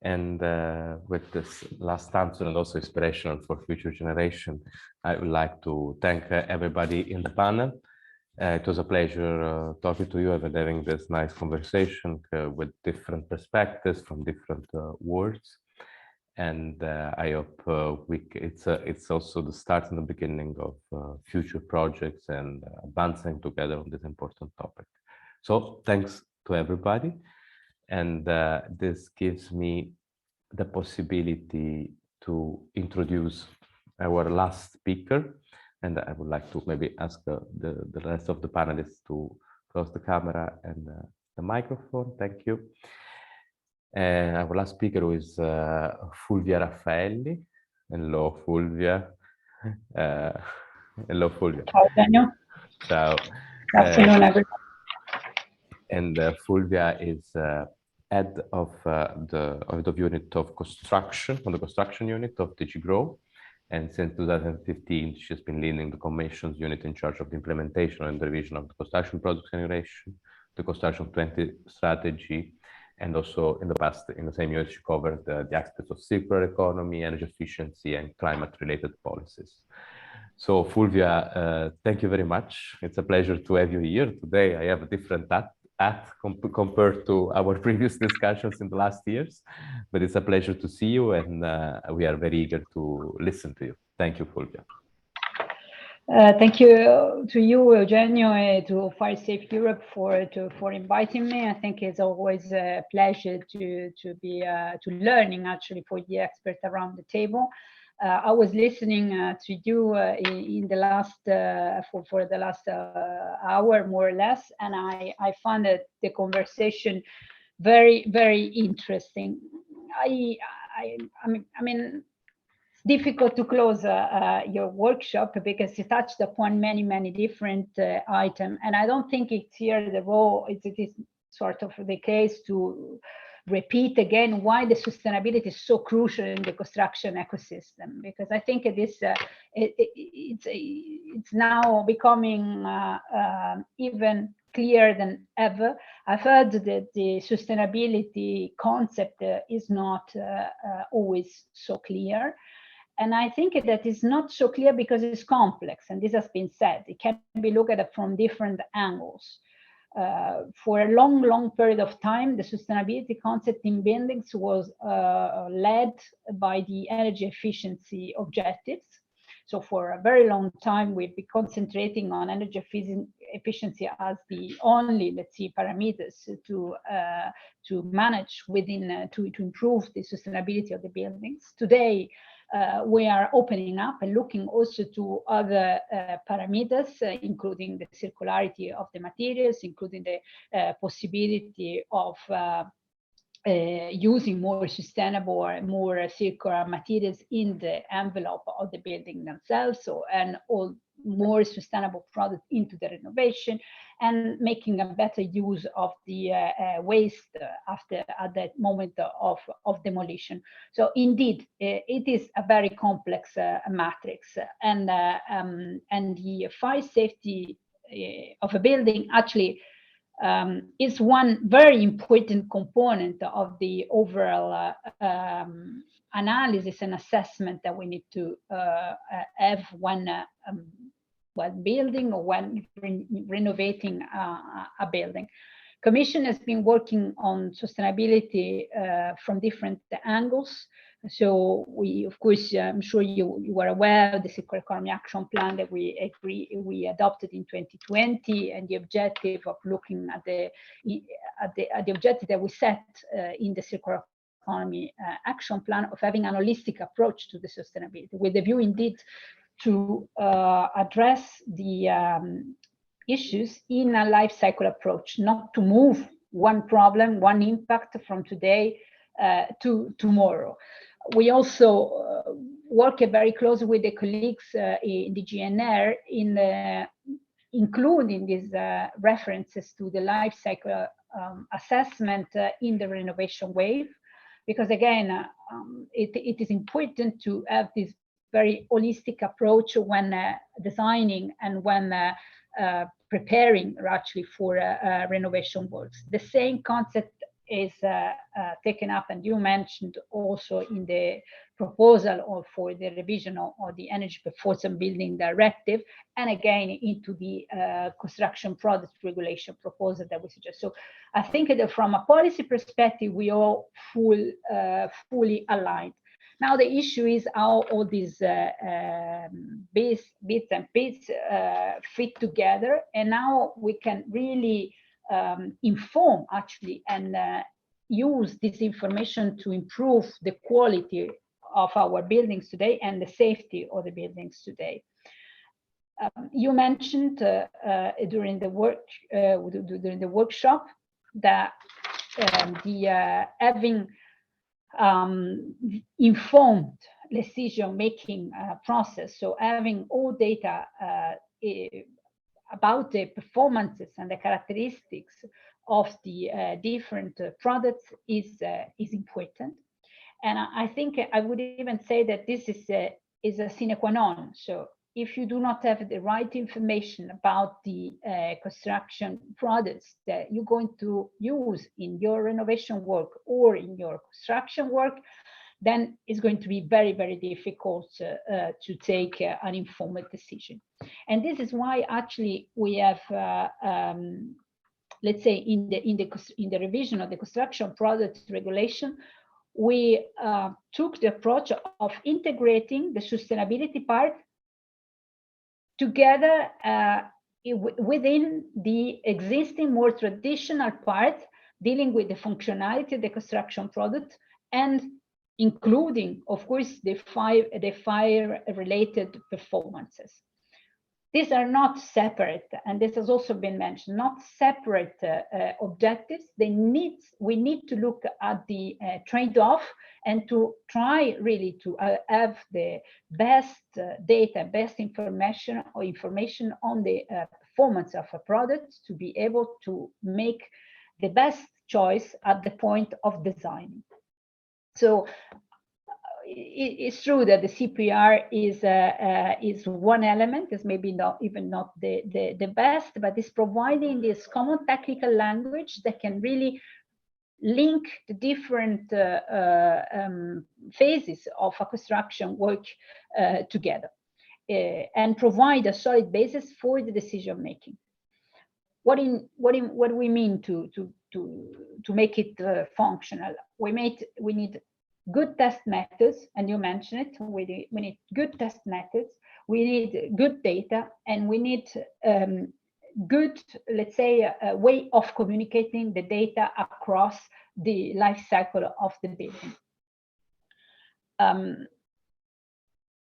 And with this last answer, and also inspirational for future generation, I would like to thank everybody in the panel. It was a pleasure talking to you and having this nice conversation with different perspectives from different worlds. And I hope it's also the start and the beginning of future projects and advancing together on this important topic. So thanks to everybody. And this gives me the possibility to introduce our last speaker. And I would like to maybe ask the rest of the panelists to close the camera and the microphone. Thank you. And our last speaker is Fulvia Raffaelli. Hello, Fulvia. Hello, Fulvia. Ciao, Daniel. Ciao. Good afternoon, everyone. And Fulvia is head of the unit of construction, on the construction unit of DG GROW. And since 2015, she's been leading the commissions unit in charge of the implementation and the revision of the construction product generation, the construction 20 strategy, and also in the past, in the same year, she covered the aspects of circular economy, energy efficiency, and climate-related policies. So Fulvia, thank you very much. It's a pleasure to have you here today. I have a different hat compared to our previous discussions in the last years, but it's a pleasure to see you, and we are very eager to listen to you. Thank you, Fulvia. Thank you to you, Eugenio, to Fire Safe Europe for inviting me. I think it's always a pleasure to learning actually for the experts around the table. I was listening to you in the last for the last hour, more or less, and I found the conversation very, very interesting. I mean, it's difficult to close your workshop because you touched upon many different items, and I don't think it's here the role. It is sort of the case to repeat again why the sustainability is so crucial in the construction ecosystem, because I think it's now becoming even clearer than ever. I've heard that the sustainability concept is not always so clear. And I think that is not so clear because it's complex, and this has been said. It can be looked at from different angles. For a long period of time, the sustainability concept in buildings was led by the energy efficiency objectives. So for a very long time, we've been concentrating on energy efficiency as the only, let's say, parameters to manage within, to improve the sustainability of the buildings. Today, we are opening up and looking also to other parameters, including the circularity of the materials, including the possibility of using more sustainable or more circular materials in the envelope of the building themselves, and all more sustainable products into the renovation, and making a better use of the waste at that moment of demolition. So indeed, it is a very complex matrix, and the fire safety of a building actually is one very important component of the overall analysis and assessment that we need to have when building or when renovating a building. Commission has been working on sustainability from different angles. So we, of course, I'm sure you are aware of the Circular Economy Action Plan that we adopted in 2020, and the objective of looking at the objective that we set in the Circular Economy Action Plan of having an holistic approach to the sustainability, with the view indeed to address the issues in a life cycle approach, not to move one problem, one impact from today to tomorrow. We also work very closely with the colleagues in the GNR in including these references to the life cycle assessment in the renovation wave, because again, it is important to have this very holistic approach when designing and when preparing actually for renovation works. The same concept is taken up, and you mentioned also in the proposal for the revision of the Energy Performance and Building Directive, and again into the construction products regulation proposal that we suggest. So I think that from a policy perspective, we are fully aligned. Now the issue is how all these bits and bits fit together, and now we can really inform actually and use this information to improve the quality of our buildings today and the safety of the buildings today. You mentioned during the workshop that having informed decision-making process, so having all data about the performances and the characteristics of the different products is important. And I think I would even say that this is a sine qua non. So if you do not have the right information about the construction products that you're going to use in your renovation work or in your construction work, then it's going to be very, very difficult to take an informed decision. And this is why actually we have, let's say, in the revision of the construction products regulation, we took the approach of integrating the sustainability part together within the existing more traditional part dealing with the functionality of the construction product, and including, of course, the fire-related performances. These are not separate, and this has also been mentioned, not separate objectives. We need to look at the trade-off and to try really to have the best data, best information on the performance of a product to be able to make the best choice at the point of designing. So it's true that the CPR is one element, is maybe not the best, but it's providing this common technical language that can really link the different phases of a construction work together and provide a solid basis for the decision making. What do we mean to make it functional? We need good test methods, and you mentioned it. We need good test methods. We need good data, and we need good, let's say, a way of communicating the data across the life cycle of the building.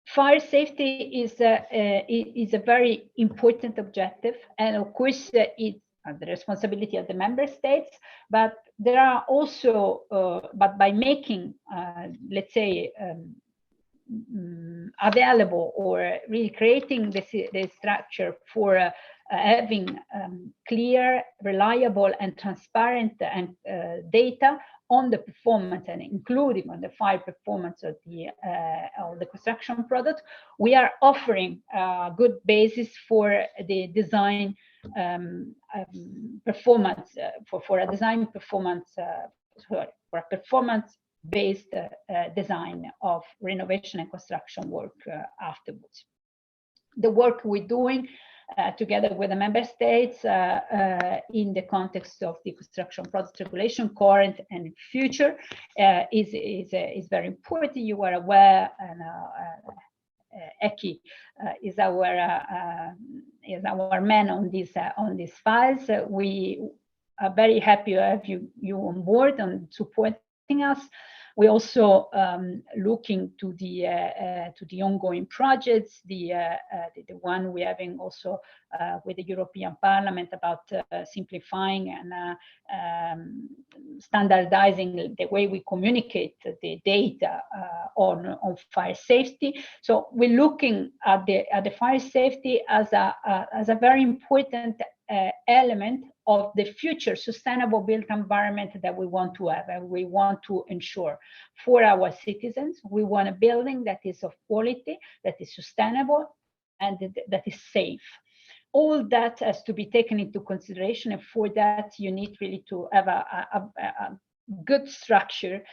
Fire safety is a very important objective, and of course it's the responsibility of the member states, but there are also, but by making, let's say, available or really creating the structure for having clear, reliable and transparent data on the performance and including on the fire performance of the construction product, we are offering a good basis for the design performance, for a design performance, for a performance based design of renovation and construction work afterwards. The work we're doing together with the member states in the context of the construction products regulation, current and future, is very important. You are aware, and Eki is our man on these files. We are very happy to have you on board and supporting us. We're also looking to the ongoing projects, the one we're having also with the European Parliament about simplifying and standardizing the way we communicate the data on fire safety. So we're looking at the fire safety as a very important element of the future sustainable built environment that we want to have and we want to ensure for our citizens. We want a building that is of quality, that is sustainable, and that is safe. All that has to be taken into consideration, and for that you need really to have a good structure,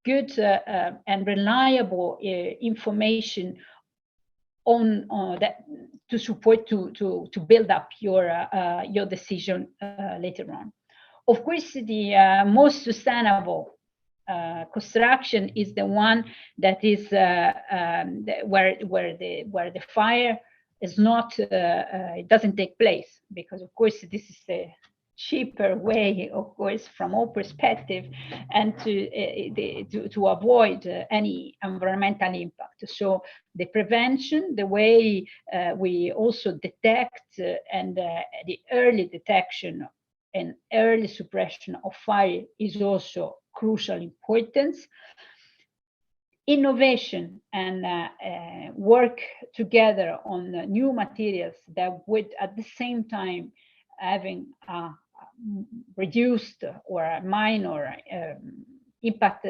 good and reliable information on that to support to build up your decision later on. Of course, the most sustainable construction is the one that is where the fire is not it doesn't take place, because of course this is a cheaper way, of course, from all perspective, and to avoid any environmental impact. So the prevention, the way we also detect and the early detection and early suppression of fire is also crucial importance. Innovation and work together on new materials that would at the same time having reduced or a minor impact,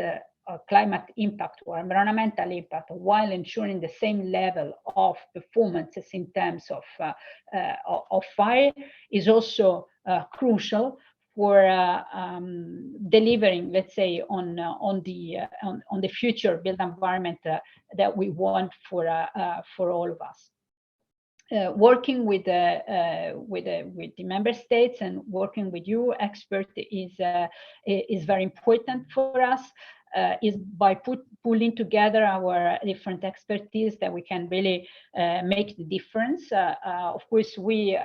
climate impact or environmental impact, while ensuring the same level of performances in terms of fire, is also crucial for delivering, let's say, on the future built environment that we want for all of us. Working with the member states and working with you, expert, is very important for us. Is by pulling together our different expertise that we can really make the difference. Of course, we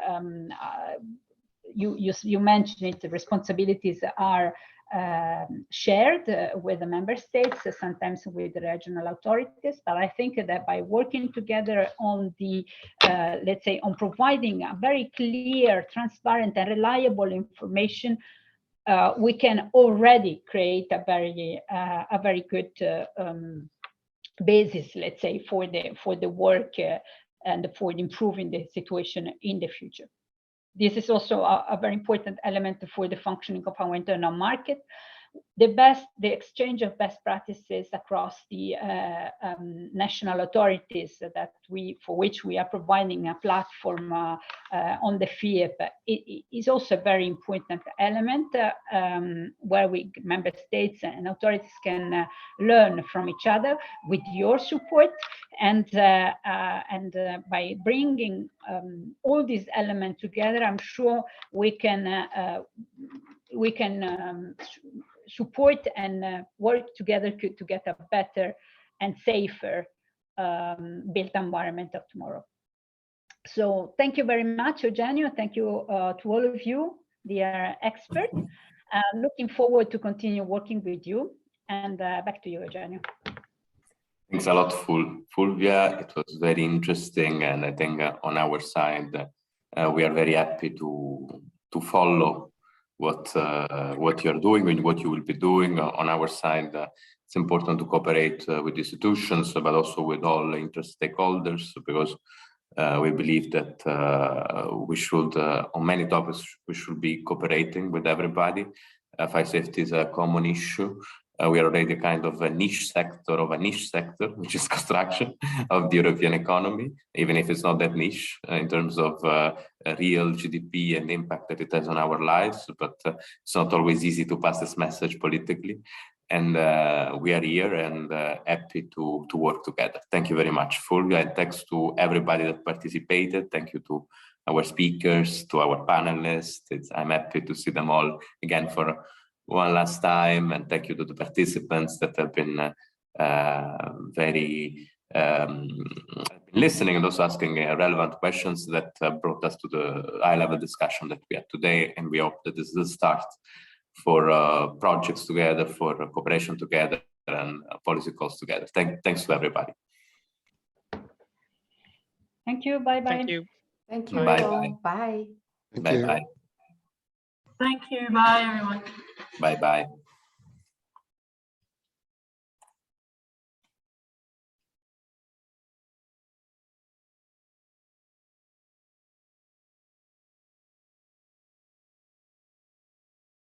you mentioned it, the responsibilities are shared with the member states, sometimes with the regional authorities, but I think that by working together on the let's say on providing a very clear, transparent and reliable information, we can already create a very good basis, let's say, for the work and for improving the situation in the future. This is also a very important element for the functioning of our internal market. The exchange of best practices across the national authorities for which we are providing a platform on the FIEP is also a very important element where member states and authorities can learn from each other with your support, and by bringing all these elements together, I'm sure we can support and work together to get a better and safer built environment of tomorrow. So thank you very much, Eugenio. Thank you to all of you, dear experts. Looking forward to continue working with you. And back to you, Eugenio. Thanks a lot, Fulvia. It was very interesting, and I think on our side we are very happy to follow what you're doing and what you will be doing. On our side, it's important to cooperate with institutions, but also with all interest stakeholders, because we believe that we should, on many topics, we should be cooperating with everybody. Fire safety is a common issue. We are already kind of a niche sector, which is construction of the European economy, even if it's not that niche in terms of real GDP and impact that it has on our lives. But it's not always easy to pass this message politically. and we are here and happy to work together. Thank you very much, Fulvia, and thanks to everybody that participated. Thank you to our speakers, to our panelists. I'm happy to see them all again for one last time, and thank you to the participants that have been very listening and also asking relevant questions that brought us to the high-level discussion that we had today. And we hope that this is a start for projects together, for cooperation together, and policy calls together. Thanks to everybody. Thank you. Bye bye. Thank you. Thank you. Bye. Bye. Thank Bye you. bye. Thank you. Bye, everyone. Bye bye.